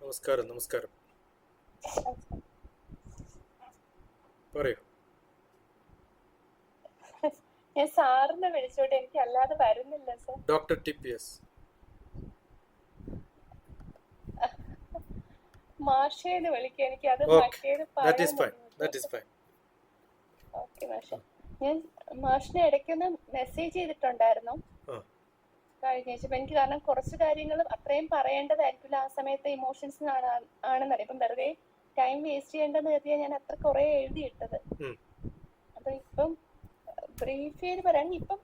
നമസ്കാരം നമസ്കാരം. പറയൂ. ഞാൻ സാറിനെ വിളിച്ചോട്ടെ, എനിക്ക് അല്ലാതെ വരുന്നില്ല സർ. Doctor TPS. മാഷേന്ന് വിളിക്കുക, എനിക്ക് അത് ഓക്കെ, മറ്റേത് ദാറ്റ് പറയാൻ is fine, that is fine. Okay മാഷെ. ഞാൻ മാഷിനെ ഇടയ്ക്കൊന്ന് മെസ്സേജ് ചെയ്തിട്ടുണ്ടായിരുന്നു ആ, കഴിഞ്ഞ ആഴ്ച. എനിക്ക് കാരണം കുറച്ച് കാര്യങ്ങൾ അത്രയും പറയേണ്ടതായിരിക്കില്ല, ആ സമയത്ത് ഇമോഷൻസ് ആണെന്നറിയാം. ഇപ്പം വെറുതെ ടൈം വേസ്റ്റ് ചെയ്യേണ്ടെന്ന് കരുതിയാൽ ഞാൻ അത്ര കുറെ എഴുതിയിട്ടത്. ഉം, അപ്പൊ ഇപ്പം ബ്രീഫ് ചെയ്ത് പറയാൻ, ഇപ്പം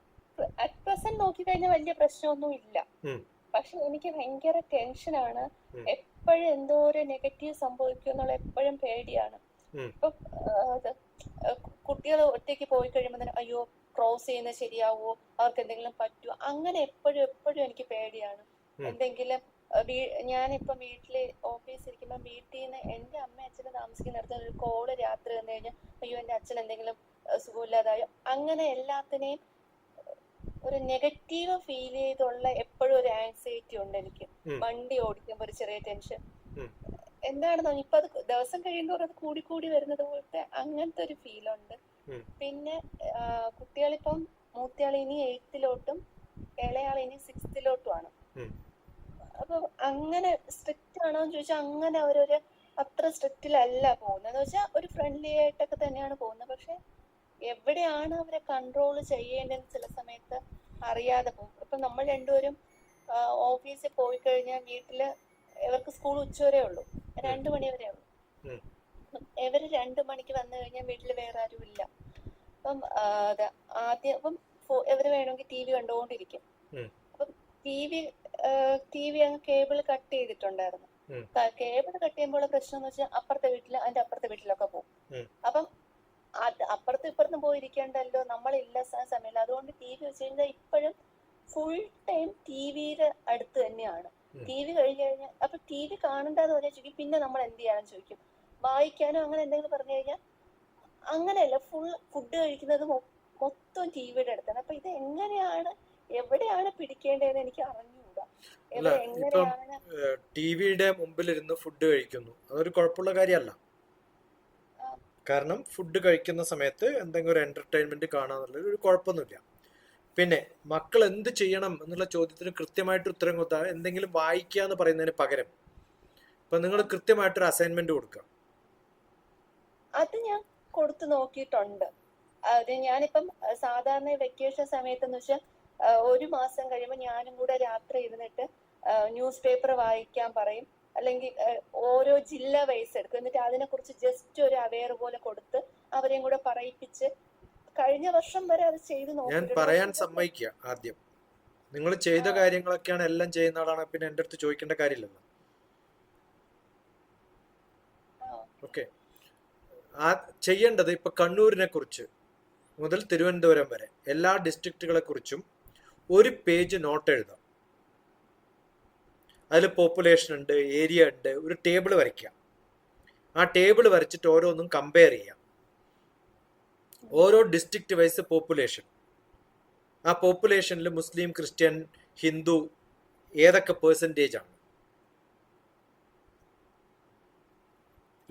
അറ്റ് പ്രസന്റ് നോക്കിക്കഴിഞ്ഞാൽ വലിയ പ്രശ്നമൊന്നും ഇല്ല. ഉം, പക്ഷെ എനിക്ക് ഭയങ്കര ടെൻഷനാണ്. ഉം, എപ്പോഴും എന്തോ ഒരു നെഗറ്റീവ് സംഭവിക്കും എന്നുള്ള എപ്പോഴും പേടിയാണ്. ഉം, ഇപ്പൊ കുട്ടികൾ ഒറ്റയ്ക്ക് പോയി കഴിയുമ്പോൾ തന്നെ അയ്യോ ക്രോസ് ചെയ്യുന്നത് ശരിയാവോ, അവർക്ക് എന്തെങ്കിലും പറ്റുമോ, അങ്ങനെ എപ്പോഴും എപ്പോഴും എനിക്ക് പേടിയാണ്. ഉം, എന്തെങ്കിലും ഞാനിപ്പം വീട്ടില് ഓഫീസിൽ ഇരിക്കുമ്പോൾ വീട്ടിൽ നിന്ന് എന്റെ അമ്മ അച്ഛന് താമസിക്കുന്നിടത്ത് ഒരു കോള് രാത്രി വന്നു കഴിഞ്ഞാൽ അയ്യോ എന്റെ അച്ഛൻ എന്തെങ്കിലും സുഖമില്ലാതായോ, അങ്ങനെ എല്ലാത്തിനെയും ഒരു നെഗറ്റീവ് ഫീൽ ചെയ്തുള്ള എപ്പോഴും ഒരു ആൻസൈറ്റി ഉണ്ട് എനിക്ക്. ഉം, വണ്ടി ഓടിക്കുമ്പോൾ ഒരു ചെറിയ ടെൻഷൻ ഉം, എന്താണെന്ന് ഇപ്പൊ അത് ദിവസം കഴിയുന്നതോറും അത് കൂടി കൂടി വരുന്നത് പോലത്തെ അങ്ങനത്തെ ഒരു ഫീൽ ഉണ്ട്. ഉം, പിന്നെ കുട്ടികളിപ്പം മൂത്തയാൾ ഇനി 8th ഇളയാൾ ഇനി 6th ഉം, അപ്പൊ അങ്ങനെ സ്ട്രിക്റ്റ് ആണോ എന്ന് ചോദിച്ചാൽ അങ്ങനെ അവരൊരു അത്ര സ്ട്രിക്റ്റിലല്ല പോകുന്നത്. എന്ന് വെച്ചാൽ ഒരു ഫ്രണ്ട്ലി ആയിട്ടൊക്കെ തന്നെയാണ് പോകുന്നത്. പക്ഷെ എവിടെയാണ് അവരെ കൺട്രോൾ ചെയ്യേണ്ടതെന്ന് ചില സമയത്ത് അറിയാതെ പോകും. ഇപ്പൊ നമ്മൾ രണ്ടുപേരും ഓഫീസിൽ പോയി കഴിഞ്ഞാൽ വീട്ടില് ഇവർക്ക് സ്കൂൾ ഉച്ചവരെ ഉള്ളൂ, 2 മണി വരെ ഉള്ളൂ. ഉം, ഇവര് 2 മണിക്ക് വന്നു കഴിഞ്ഞാൽ വീട്ടില് വേറെ ആരും ഇല്ല. അപ്പം ആദ്യം അപ്പം ഇവര് വേണമെങ്കിൽ TV കണ്ടുകൊണ്ടിരിക്കും. ഉം, അപ്പം ടി വി അങ്ങ് കേബിൾ കട്ട് ചെയ്തിട്ടുണ്ടായിരുന്നു. ഉം, കേബിൾ കട്ട് ചെയ്യുമ്പോൾ പ്രശ്നം എന്ന് വെച്ചാൽ അപ്പുറത്തെ വീട്ടില് അതിന്റെ അപ്പുറത്തെ വീട്ടിലൊക്കെ പോകും. ഉം, അപ്പം അത് അപ്പുറത്തും ഇപ്പുറത്തും പോയിരിക്കേണ്ടല്ലോ, നമ്മളില്ല സമയമില്ല. അതുകൊണ്ട് TV വെച്ച് കഴിഞ്ഞാൽ ഇപ്പോഴും ഫുൾ ടൈം TVയുടെ അടുത്ത് തന്നെയാണ്. ഉം. TV കഴിഞ്ഞ് കഴിഞ്ഞാൽ അപ്പൊ TV കാണണ്ടെന്ന് പറഞ്ഞാൽ ചോദിക്കും, പിന്നെ നമ്മൾ എന്ത് ചെയ്യാനും ചോദിക്കും. വായിക്കാനോ അങ്ങനെ എന്തെങ്കിലും പറഞ്ഞു കഴിഞ്ഞാൽ അങ്ങനെയല്ല, ഫുൾ ഫുഡ് കഴിക്കുന്നത് മൊത്തം TVയുടെ അടുത്താണ്. അപ്പൊ ഇത് എങ്ങനെയാണ്, എവിടെയാണ് പിടിക്കേണ്ടതെന്ന് എനിക്ക് അറിഞ്ഞുകൂടാ. അല്ല, ഇപ്പം എങ്ങനെയാണ് ടിവിയുടെ മുമ്പിലിരുന്ന് ഫുഡ് കഴിക്കുന്നു, അതൊരു കുഴപ്പമുള്ള കാര്യമല്ല. കാരണം ഫുഡ് കഴിക്കുന്ന സമയത്ത് എന്തെങ്കിലും ഒരു എന്റർടൈൻമെന്റ് കാണാന്നുള്ളത് ഒരു കുഴപ്പമൊന്നുമില്ല. പിന്നെ മക്കൾ എന്ത് ചെയ്യണം എന്നുള്ള ചോദ്യത്തിന് കൃത്യമായിട്ട് ഉത്തരം കൊടുത്താൽ, എന്തെങ്കിലും വായിക്കുക എന്ന് പറയുന്നതിന് പകരം ഇപ്പൊ നിങ്ങൾ കൃത്യമായിട്ടൊരു അസൈൻമെന്റ് കൊടുക്കുക. അത് ഞാൻ കൊടുത്തു നോക്കിയിട്ടുണ്ട്. അത് ഞാനിപ്പം സാധാരണ വെക്കേഷൻ സമയത്തെന്ന് വെച്ചാൽ 1 മാസം കഴിയുമ്പോൾ ഞാനും കൂടെ രാത്രി ഇരുന്നിട്ട് ന്യൂസ് പേപ്പർ വായിക്കാൻ പറയും. അല്ലെങ്കിൽ ഓരോ ജില്ല വൈസ് എടുക്കും. എന്നിട്ട് അതിനെക്കുറിച്ച് ജസ്റ്റ് ഒരു അവെയർ പോലെ കൊടുത്ത് അവരെയും കൂടെ പറയിപ്പിച്ച് കഴിഞ്ഞ വർഷം വരെ അത് ചെയ്ത് ഞാൻ നോക്കിയിട്ടുണ്ട്. പറയാൻ പക്ഷെ സമ്മതിക്കുക. ആദ്യം നിങ്ങൾ ചെയ്ത കാര്യങ്ങളൊക്കെയാണ് എല്ലാം ചെയ്യുന്ന ആളാണ്, പിന്നെ എൻ്റെ അടുത്ത് ചോദിക്കേണ്ട കാര്യമില്ലല്ലോ. ഓക്കെ, ആ ചെയ്യേണ്ടത് ഇപ്പൊ കണ്ണൂരിനെ കുറിച്ച് മുതൽ തിരുവനന്തപുരം വരെ എല്ലാ ഡിസ്ട്രിക്റ്റുകളെ കുറിച്ചും ഒരു പേജ് നോട്ട് എഴുതാം. അതിൽ പോപ്പുലേഷൻ ഉണ്ട്, ഏരിയ ഉണ്ട്, ഒരു ടേബിൾ വരയ്ക്കാം. ആ ടേബിൾ വരച്ചിട്ട് ഓരോന്നും കമ്പയർ ചെയ്യാം. ഓരോ ഡിസ്ട്രിക്റ്റ് വൈസ് പോപ്പുലേഷൻ, ആ പോപ്പുലേഷനിൽ മുസ്ലിം, ക്രിസ്ത്യൻ, ഹിന്ദു ഏതൊക്കെ പെർസെൻറ്റേജ് ആണ്,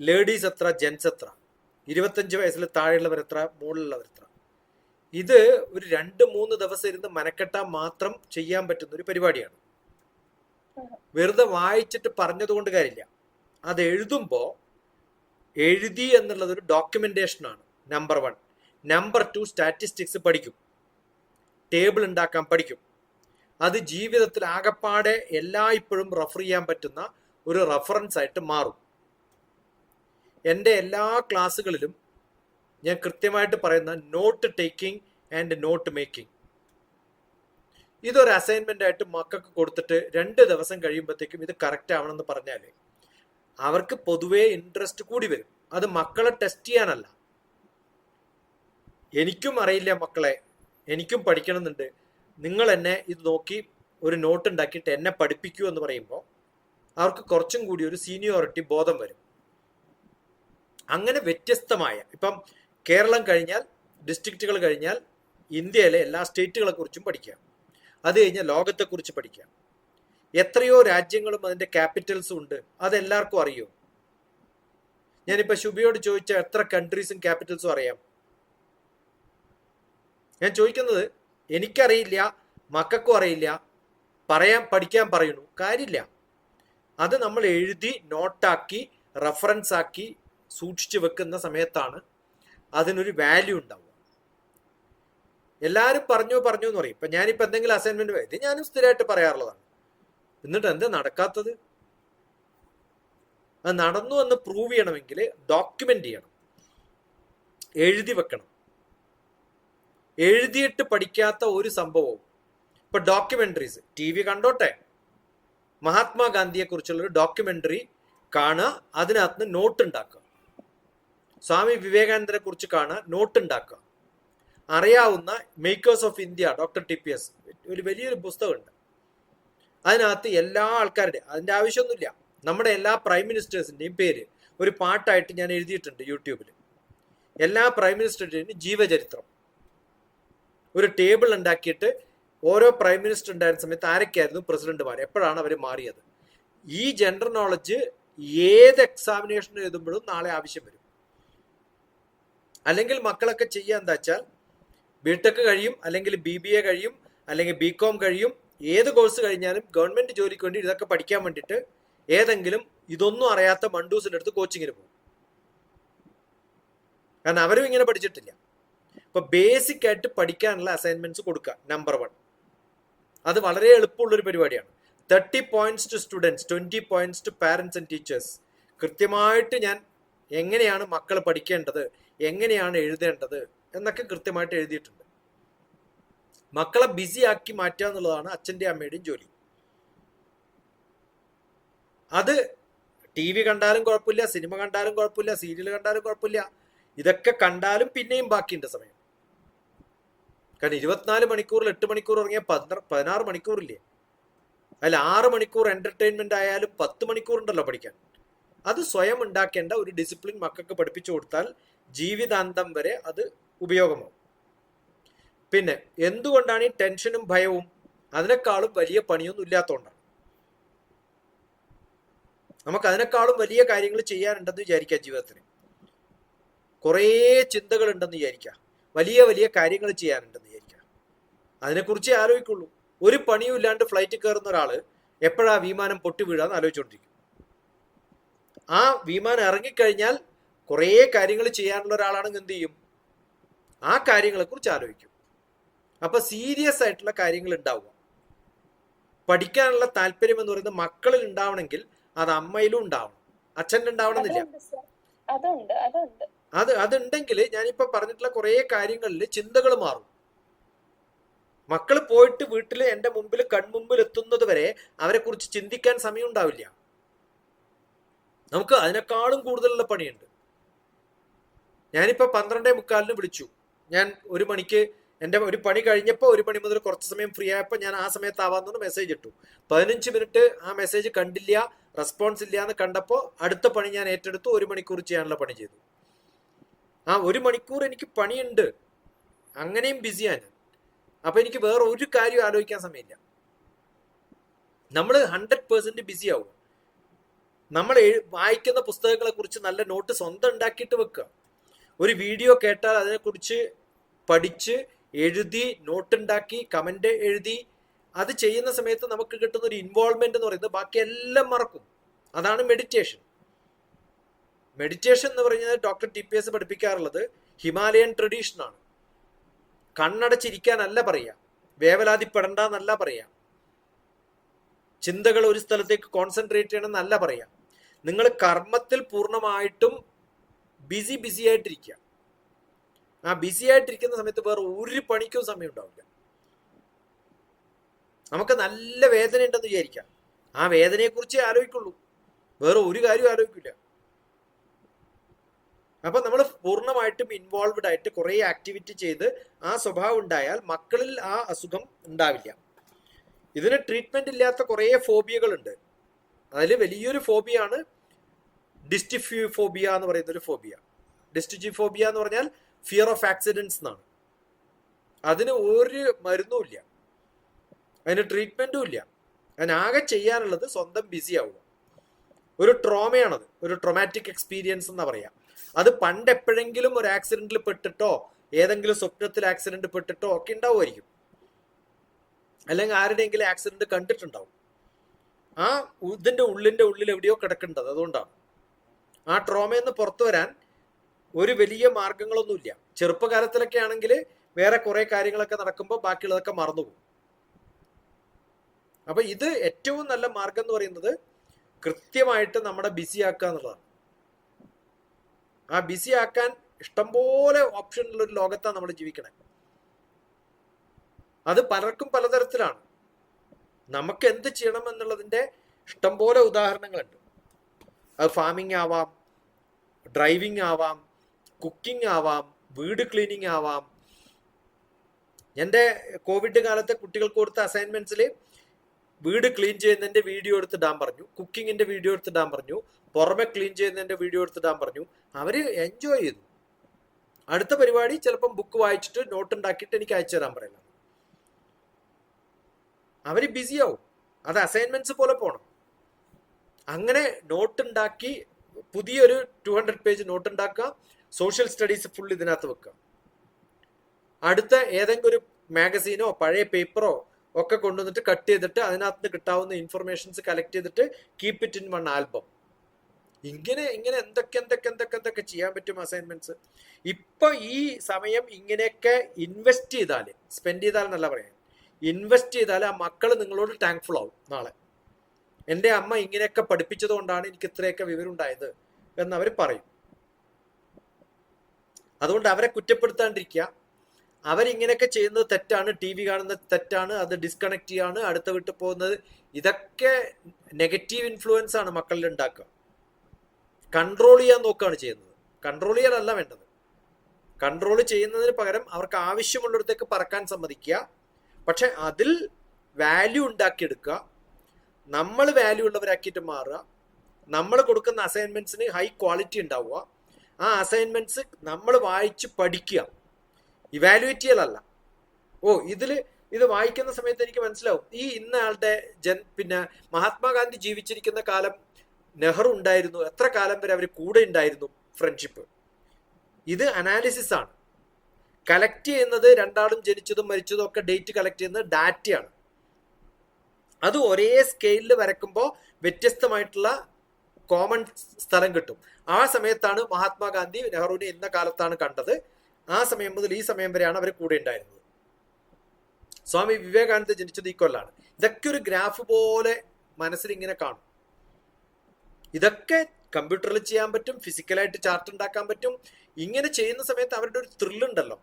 ലേഡീസ് എത്ര, ജെൻസ് എത്ര, 25 വയസ്സിൽ താഴെയുള്ളവർ എത്ര, മുകളിലുള്ളവർ എത്ര. ഇത് ഒരു 2-3 ദിവസം ഇരുന്ന് മനക്കെട്ടാൻ മാത്രം ചെയ്യാൻ പറ്റുന്ന ഒരു പരിപാടിയാണ്. വെറുതെ വായിച്ചിട്ട് പറഞ്ഞത് കൊണ്ട് കാര്യമില്ല. അത് എഴുതുമ്പോൾ എഴുതി എന്നുള്ളത് ഒരു ഡോക്യുമെന്റേഷനാണ്. നമ്പർ 1. നമ്പർ 2, സ്റ്റാറ്റിസ്റ്റിക്സ് പഠിക്കും, ടേബിൾ ഉണ്ടാക്കാൻ പഠിക്കും. അത് ജീവിതത്തിൽ ആകപ്പാടെ എല്ലായ്പ്പോഴും റെഫർ ചെയ്യാൻ പറ്റുന്ന ഒരു റെഫറൻസ് ആയിട്ട് മാറും. എൻ്റെ എല്ലാ ക്ലാസ്സുകളിലും ഞാൻ കൃത്യമായിട്ട് പറയുന്ന note taking and note making, ഇതൊരു അസൈൻമെന്റ് ആയിട്ട് മക്കൾക്ക് കൊടുത്തിട്ട് 2 ദിവസം കഴിയുമ്പോഴത്തേക്കും ഇത് കറക്റ്റ് ആവണമെന്ന് പറഞ്ഞാൽ അവർക്ക് പൊതുവേ ഇൻട്രസ്റ്റ് കൂടി വരും. അത് മക്കളെ ടെസ്റ്റ് ചെയ്യാനല്ല. എനിക്കും അറിയില്ല മക്കളെ, എനിക്കും പഠിക്കണമെന്നുണ്ട്, നിങ്ങൾ എന്നെ ഇത് നോക്കി ഒരു നോട്ട് ഉണ്ടാക്കിയിട്ട് എന്നെ പഠിപ്പിക്കൂ എന്ന് പറയുമ്പോൾ അവർക്ക് കുറച്ചും കൂടി ഒരു സീനിയോറിറ്റി ബോധം വരും. അങ്ങനെ വ്യത്യസ്തമായ, ഇപ്പം കേരളം കഴിഞ്ഞാൽ, ഡിസ്ട്രിക്റ്റുകൾ കഴിഞ്ഞാൽ ഇന്ത്യയിലെ എല്ലാ സ്റ്റേറ്റുകളെ കുറിച്ചും പഠിക്കാം. അത് കഴിഞ്ഞാൽ ലോകത്തെക്കുറിച്ച് പഠിക്കാം. എത്രയോ രാജ്യങ്ങളും അതിന്റെ ക്യാപിറ്റൽസും ഉണ്ട്. അതെല്ലാവർക്കും അറിയോ? ഞാനിപ്പോ ശുഭിയോട് ചോദിച്ച എത്ര കൺട്രീസും ക്യാപിറ്റൽസും അറിയാം? ഞാൻ ചോദിക്കുന്നത്, എനിക്കറിയില്ല, മക്കൾക്കും അറിയില്ല, പഠിക്കാൻ പറയുന്നു, കാര്യമില്ല. അത് നമ്മൾ എഴുതി നോട്ടാക്കി റെഫറൻസ് ആക്കി സൂക്ഷിച്ചു വെക്കുന്ന സമയത്താണ് അതിനൊരു വാല്യൂ ഉണ്ടാവുക. എല്ലാവരും പറഞ്ഞു എന്ന് പറയും. ഇപ്പൊ ഞാനിപ്പോ എന്തെങ്കിലും അസൈൻമെന്റ് ഇത് ഞാനും സ്ഥിരമായിട്ട് പറയാറുള്ളതാണ്. എന്നിട്ട് എന്താ നടക്കാത്തത്? അത് നടന്നു എന്ന് പ്രൂവ് ചെയ്യണമെങ്കിൽ ഡോക്യുമെന്റ് ചെയ്യണം, എഴുതി വെക്കണം. എഴുതിയിട്ട് പഠിക്കാത്ത ഒരു സംഭവവും ഇപ്പൊ ഡോക്യുമെന്ററീസ് TV കണ്ടോട്ടെ, മഹാത്മാഗാന്ധിയെ കുറിച്ചുള്ള ഒരു ഡോക്യുമെന്ററി കാണുക, അതിനകത്ത് നോട്ട് ഉണ്ടാക്കുക. സ്വാമി വിവേകാനന്ദനെ കുറിച്ച് കാണുക, നോട്ട് ഉണ്ടാക്കുക. അറിയാവുന്ന makers of India doctor TPS ഒരു വലിയൊരു പുസ്തകമുണ്ട്. അതിനകത്ത് എല്ലാ ആൾക്കാരുടെയും, അതിന്റെ ആവശ്യമൊന്നുമില്ല, നമ്മുടെ എല്ലാ പ്രൈം മിനിസ്റ്റേഴ്സിന്റെയും പേര് ഒരു പാട്ടായിട്ട് ഞാൻ എഴുതിയിട്ടുണ്ട് യൂട്യൂബിൽ. എല്ലാ പ്രൈം മിനിസ്റ്ററിന്റെയും ജീവചരിത്രം ഒരു ടേബിൾ ഉണ്ടാക്കിയിട്ട് ഓരോ പ്രൈം മിനിസ്റ്റർ ഉണ്ടായിരുന്ന സമയത്ത് ആരൊക്കെയായിരുന്നു പ്രസിഡന്റുമാർ, എപ്പോഴാണ് അവർ മാറിയത്. ഈ ജനറൽ നോളജ് ഏത് എക്സാമിനേഷൻ എഴുതുമ്പോഴും നാളെ ആവശ്യം വരും. അല്ലെങ്കിൽ മക്കളൊക്കെ ചെയ്യുക എന്താ വെച്ചാൽ BTech കഴിയും, അല്ലെങ്കിൽ BBA കഴിയും, അല്ലെങ്കിൽ BCom കഴിയും. ഏത് കോഴ്സ് കഴിഞ്ഞാലും ഗവൺമെന്റ് ജോലിക്ക് വേണ്ടി ഇതൊക്കെ പഠിക്കാൻ വേണ്ടിയിട്ട് ഏതെങ്കിലും ഇതൊന്നും അറിയാത്ത മണ്ടൂസിന്റെ അടുത്ത് കോച്ചിങ്ങിന് പോകും. കാരണം അവരും ഇങ്ങനെ പഠിച്ചിട്ടില്ല. ഇപ്പൊ ബേസിക് ആയിട്ട് പഠിക്കാനുള്ള അസൈൻമെന്റ്സ് കൊടുക്കുക. നമ്പർ 1, അത് വളരെ എളുപ്പമുള്ളൊരു പരിപാടിയാണ്. 30 points to students, 20 points to parents and teachers. കൃത്യമായിട്ട് ഞാൻ എങ്ങനെയാണ് മക്കൾ പഠിക്കേണ്ടത്, എങ്ങനെയാണ് എഴുതേണ്ടത് എന്നൊക്കെ കൃത്യമായിട്ട് എഴുതിയിട്ടുണ്ട്. മക്കളെ ബിസി ആക്കി മാറ്റുക എന്നുള്ളതാണ് അച്ഛൻ്റെയും അമ്മയുടെയും ജോലി. അത് TV കണ്ടാലും കുഴപ്പമില്ല, സിനിമ കണ്ടാലും കുഴപ്പമില്ല, സീരിയൽ കണ്ടാലും കുഴപ്പമില്ല. ഇതൊക്കെ കണ്ടാലും പിന്നെയും ബാക്കിയുണ്ട് സമയം. കാരണം 24 മണിക്കൂറിൽ 8 മണിക്കൂർ ഇറങ്ങിയ 16 മണിക്കൂറില്ലേ? അതിൽ 6 മണിക്കൂർ എന്റർടൈൻമെന്റ് ആയാലും 10 മണിക്കൂർ ഉണ്ടല്ലോ പഠിക്കാൻ. അത് സ്വയം ഉണ്ടാക്കേണ്ട ഒരു ഡിസിപ്ലിൻ മക്കൾക്ക് പഠിപ്പിച്ചു കൊടുത്താൽ ജീവിതാന്തം വരെ അത് ഉപയോഗമാവും. പിന്നെ എന്തുകൊണ്ടാണ് ഈ ടെൻഷനും ഭയവും? അതിനേക്കാളും വലിയ പണിയൊന്നും ഇല്ലാത്തതുകൊണ്ടാണ്. നമുക്ക് അതിനേക്കാളും വലിയ കാര്യങ്ങൾ ചെയ്യാനുണ്ടെന്ന് വിചാരിക്കാം. ജീവിതത്തിന് കുറേ ചിന്തകൾ ഉണ്ടെന്ന് വിചാരിക്കാം, വലിയ വലിയ കാര്യങ്ങൾ ചെയ്യാനുണ്ടെന്ന് വിചാരിക്കാം. അതിനെക്കുറിച്ചേ ആലോചിക്കുള്ളൂ. ഒരു പണിയും ഇല്ലാണ്ട് ഫ്ലൈറ്റ് കയറുന്ന ഒരാള് എപ്പോഴാ വിമാനം പൊട്ടി വീഴാന്ന് ആലോചിച്ചുകൊണ്ടിരിക്കും. ആ വിമാനം ഇറങ്ങിക്കഴിഞ്ഞാൽ കുറേ കാര്യങ്ങൾ ചെയ്യാനുള്ള ഒരാളാണെങ്കിൽ എന്ത് ചെയ്യും? ആ കാര്യങ്ങളെ കുറിച്ച് ആലോചിക്കും. അപ്പൊ സീരിയസ് ആയിട്ടുള്ള കാര്യങ്ങൾ ഉണ്ടാവുക. പഠിക്കാനുള്ള താല്പര്യം എന്ന് പറയുന്നത് മക്കളിൽ ഉണ്ടാവണമെങ്കിൽ അത് അമ്മയിലും ഉണ്ടാവണം, അച്ഛനിൽ ഉണ്ടാവണമെന്നില്ല. അതുണ്ടെങ്കിൽ ഞാനിപ്പോ പറഞ്ഞിട്ടുള്ള കുറെ കാര്യങ്ങളിൽ ചിന്തകൾ മാറും. മക്കൾ പോയിട്ട് വീട്ടിൽ എന്റെ മുമ്പിൽ കൺമുമ്പിൽ എത്തുന്നത് വരെ അവരെ കുറിച്ച് ചിന്തിക്കാൻ സമയം ഉണ്ടാവില്ല. നമുക്ക് അതിനേക്കാളും കൂടുതലുള്ള പണിയുണ്ട്. ഞാനിപ്പോ 12:45 വിളിച്ചു. ഞാൻ 1 മണിക്ക് എൻ്റെ ഒരു പണി കഴിഞ്ഞപ്പോൾ 1 മണി മുതൽ കുറച്ച് സമയം ഫ്രീ ആയപ്പോൾ ഞാൻ ആ സമയത്താവാന്ന് മെസ്സേജ് ഇട്ടു. 15 മിനിറ്റ് ആ മെസ്സേജ് കണ്ടില്ല, റെസ്പോൺസ് ഇല്ല എന്ന് കണ്ടപ്പോൾ അടുത്ത പണി ഞാൻ ഏറ്റെടുത്തു. 1 മണിക്കൂർ ചെയ്യാനുള്ള പണി ചെയ്തു. ആ 1 മണിക്കൂർ എനിക്ക് പണിയുണ്ട്, അങ്ങനെയും ബിസിയാണ്. അപ്പൊ എനിക്ക് വേറെ ഒരു കാര്യം ആലോചിക്കാൻ സമയമില്ല. നമ്മൾ 100% ബിസി ആവുക. നമ്മൾ വായിക്കുന്ന പുസ്തകങ്ങളെ കുറിച്ച് നല്ല നോട്ട് സ്വന്തം ഉണ്ടാക്കിയിട്ട് വെക്കുക. ഒരു വീഡിയോ കേട്ടാൽ അതിനെക്കുറിച്ച് പഠിച്ച് എഴുതി നോട്ടുണ്ടാക്കി കമന്റ് എഴുതി അത് ചെയ്യുന്ന സമയത്ത് നമുക്ക് കിട്ടുന്ന ഒരു ഇൻവോൾവ്മെന്റ് എന്ന് പറയുന്നത് ബാക്കി എല്ലാം മറക്കും. അതാണ് മെഡിറ്റേഷൻ. മെഡിറ്റേഷൻ എന്ന് പറയുന്നത് ഡോക്ടർ TPS പഠിപ്പിക്കാറുള്ളത് ഹിമാലയൻ ട്രഡീഷനാണ്. കണ്ണടച്ചിരിക്കാനല്ല പറയാ, വേവലാതിപ്പെടണ്ട എന്നല്ല പറയാ, ചിന്തകൾ ഒരു സ്ഥലത്തേക്ക് കോൺസെൻട്രേറ്റ് ചെയ്യണം എന്നല്ല പറയാ. നിങ്ങൾ കർമ്മത്തിൽ പൂർണ്ണമായിട്ടും ബിസി ആയിട്ടിരിക്കുക. ആ ബിസി ആയിട്ടിരിക്കുന്ന സമയത്ത് വേറെ ഒരു പണിക്കും സമയം ഉണ്ടാവില്ല. നമുക്ക് നല്ല വേദന ഉണ്ടെന്ന് വിചാരിക്കാം, ആ വേദനയെ കുറിച്ചേ ആലോചിക്കുള്ളൂ, വേറെ ഒരു കാര്യം ആലോചിക്കില്ല. അപ്പൊ നമ്മൾ പൂർണ്ണമായിട്ടും ഇൻവോൾവ്ഡ് ആയിട്ട് കുറെ ആക്ടിവിറ്റി ചെയ്ത് ആ സ്വഭാവം ഉണ്ടായാൽ മക്കളിൽ ആ അസുഖം ഉണ്ടാവില്ല. ഇതിന് ട്രീറ്റ്മെന്റ് ഇല്ലാത്ത കുറെ ഫോബിയകളുണ്ട്. അതിൽ വലിയൊരു ഫോബിയാണ് ഡിസ്റ്റിഫോബിയ എന്ന് പറയുന്ന ഒരു ഫോബിയ. ഡിസ്റ്റിഫോബിയ എന്ന് പറഞ്ഞാൽ ഫിയർ ഓഫ് ആക്സിഡൻസ് എന്നാണ്. അതിന് ഒരു മരുന്നും ഇല്ല, അതിന് ട്രീറ്റ്മെന്റും ഇല്ല. അതിനാകെ ചെയ്യാനുള്ളത് സ്വന്തം ബിസി ആവുക. ഒരു ട്രോമയാണത്, ഒരു ട്രോമാറ്റിക് എക്സ്പീരിയൻസ് എന്നാ പറയാ. അത് പണ്ട് എപ്പോഴെങ്കിലും ഒരു ആക്സിഡന്റിൽ പെട്ടിട്ടോ ഏതെങ്കിലും സ്വപ്നത്തിൽ ആക്സിഡന്റ് പെട്ടിട്ടോ ഒക്കെ ഉണ്ടാവുമായിരിക്കും, അല്ലെങ്കിൽ ആരുടെയെങ്കിലും ആക്സിഡന്റ് കണ്ടിട്ടുണ്ടാവും. ആ ഇതിന്റെ ഉള്ളിൽ എവിടെയോ കിടക്കേണ്ടത്. അതുകൊണ്ടാണ് ആ ട്രോമയിൽ നിന്ന് പുറത്തു വരാൻ ഒരു വലിയ മാർഗങ്ങളൊന്നുമില്ല. ചെറുപ്പകാലത്തിലൊക്കെ ആണെങ്കിൽ വേറെ കുറെ കാര്യങ്ങളൊക്കെ നടക്കുമ്പോൾ ബാക്കിയുള്ളതൊക്കെ മറന്നുപോകും. അപ്പൊ ഇത് ഏറ്റവും നല്ല മാർഗം എന്ന് പറയുന്നത് കൃത്യമായിട്ട് നമ്മുടെ ബിസി ആക്കുക എന്നുള്ളതാണ്. ആ ബിസി ആക്കാൻ ഇഷ്ടംപോലെ ഓപ്ഷൻ ഉള്ള ഒരു ലോകത്താണ് നമ്മൾ ജീവിക്കണേ. അത് പലർക്കും പലതരത്തിലാണ്. നമുക്ക് എന്ത് ചെയ്യണം എന്നുള്ളതിന്റെ ഇഷ്ടംപോലെ ഉദാഹരണങ്ങളുണ്ട്. അത് ഫാമിംഗ് ആവാം, ഡ്രൈവിംഗ് ആവാം, കുക്കിംഗ് ആവാം, വീട് ക്ലീനിങ് ആവാം. എൻ്റെ കോവിഡ് കാലത്തെ കുട്ടികൾക്ക് കൊടുത്ത അസൈൻമെന്റ്സിൽ വീട് ക്ലീൻ ചെയ്യുന്നതിന്റെ വീഡിയോ എടുത്തിടാൻ പറഞ്ഞു, കുക്കിങ്ങിന്റെ വീഡിയോ എടുത്തിടാൻ പറഞ്ഞു, പുറമെ ക്ലീൻ ചെയ്യുന്നതിന്റെ വീഡിയോ എടുത്തിടാൻ പറഞ്ഞു. അവര് എൻജോയ് ചെയ്തു. അടുത്ത പരിപാടി ചിലപ്പം ബുക്ക് വായിച്ചിട്ട് നോട്ട് ഉണ്ടാക്കിയിട്ട് എനിക്ക് അയച്ചു തരാൻ പറയില്ല. അവര് ബിസി ആവും. അത് അസൈൻമെന്റ്സ് പോലെ പോണം. അങ്ങനെ നോട്ട് ഉണ്ടാക്കി പുതിയൊരു 200 പേജ് നോട്ട് ഉണ്ടാക്കുക, സോഷ്യൽ സ്റ്റഡീസ് ഫുൾ ഇതിനകത്ത് വെക്കുക. അടുത്ത ഏതെങ്കിലും ഒരു മാഗസീനോ പഴയ പേപ്പറോ ഒക്കെ കൊണ്ടുവന്നിട്ട് കട്ട് ചെയ്തിട്ട് അതിനകത്ത് കിട്ടാവുന്ന ഇൻഫർമേഷൻസ് കളക്ട് ചെയ്തിട്ട് keep it in one album. ഇങ്ങനെ എന്തൊക്കെ ചെയ്യാൻ പറ്റും അസൈൻമെന്റ്സ്. ഇപ്പൊ ഈ സമയം ഇങ്ങനെയൊക്കെ ഇൻവെസ്റ്റ് ചെയ്താൽ, സ്പെൻഡ് ചെയ്താൽ എന്നല്ല പറയാൻ, ഇൻവെസ്റ്റ് ചെയ്താൽ ആ മക്കൾ നിങ്ങളോട് താങ്ക്ഫുൾ ആവും. നാളെ എൻ്റെ അമ്മ ഇങ്ങനെയൊക്കെ പഠിപ്പിച്ചത് കൊണ്ടാണ് എനിക്ക് ഇത്രയൊക്കെ വിവരം ഉണ്ടായത് എന്ന് അവർ പറയും. അതുകൊണ്ട് അവരെ കുറ്റപ്പെടുത്താണ്ടിരിക്കുക. അവരിങ്ങനെയൊക്കെ ചെയ്യുന്നത് തെറ്റാണ്, ടി വി കാണുന്നത് തെറ്റാണ്, അത് ഡിസ്കണക്ട് ചെയ്യാണ്, അടുത്ത വീട്ടിൽ പോകുന്നത്, ഇതൊക്കെ നെഗറ്റീവ് ഇൻഫ്ലുവൻസ് ആണ് മക്കളിൽ ഉണ്ടാക്കുക. കൺട്രോൾ ചെയ്യാൻ നോക്കുകയാണ് ചെയ്യുന്നത്. കൺട്രോൾ ചെയ്യാനല്ല വേണ്ടത്. കൺട്രോൾ ചെയ്യുന്നതിന് പകരം അവർക്ക് ആവശ്യമുള്ളിടത്തേക്ക് പറക്കാൻ സമ്മതിക്കുക. പക്ഷെ അതിൽ വാല്യൂ ഉണ്ടാക്കിയെടുക്കുക. നമ്മൾ വാല്യൂ ഉള്ളവരാക്കിയിട്ട് മാറുക. നമ്മൾ കൊടുക്കുന്ന അസൈൻമെന്റ്സിന് ഹൈ ക്വാളിറ്റി ഉണ്ടാവുക. ആ അസൈൻമെന്റ്സ് നമ്മൾ വായിച്ച് പഠിക്കുക, ഇവാലുവേറ്റ് ചെയ്യലല്ല. ഇത് വായിക്കുന്ന സമയത്ത് എനിക്ക് മനസ്സിലാവും ഈ ഇന്ന ആളുടെ പിന്നെ മഹാത്മാഗാന്ധി ജീവിച്ചിരിക്കുന്ന കാലം നെഹ്റു ഉണ്ടായിരുന്നു, എത്ര കാലം വരെ അവർ കൂടെ ഉണ്ടായിരുന്നു, ഫ്രണ്ട്ഷിപ്പ്. ഇത് അനാലിസിസ് ആണ്. കളക്ട് ചെയ്യുന്നത് രണ്ടാളും ജനിച്ചതും മരിച്ചതും ഒക്കെ ഡേറ്റ് കളക്ട് ചെയ്യുന്നത് ഡാറ്റയാണ്. അത് ഒരേ സ്കെയിലിൽ വരക്കുമ്പോൾ വ്യത്യസ്തമായിട്ടുള്ള കോമൺ സ്ഥലം കിട്ടും. ആ സമയത്താണ് മഹാത്മാഗാന്ധി നെഹ്റുവിനെ ഇന്ന കാലത്താണ് കണ്ടത്, ആ സമയം മുതൽ ഈ സമയം വരെയാണ് അവർ കൂടെ ഉണ്ടായിരുന്നത്. സ്വാമി വിവേകാനന്ദ ജനിച്ചത് ഈ കൊല്ലാണ്. ഇതൊക്കെ ഒരു ഗ്രാഫ് പോലെ മനസ്സിൽ ഇങ്ങനെ കാണും. ഇതൊക്കെ കമ്പ്യൂട്ടറിൽ ചെയ്യാൻ പറ്റും, ഫിസിക്കലായിട്ട് ചാർട്ട് ഉണ്ടാക്കാൻ പറ്റും. ഇങ്ങനെ ചെയ്യുന്ന സമയത്ത് അവരുടെ ഒരു ത്രില്ലുണ്ടല്ലോ,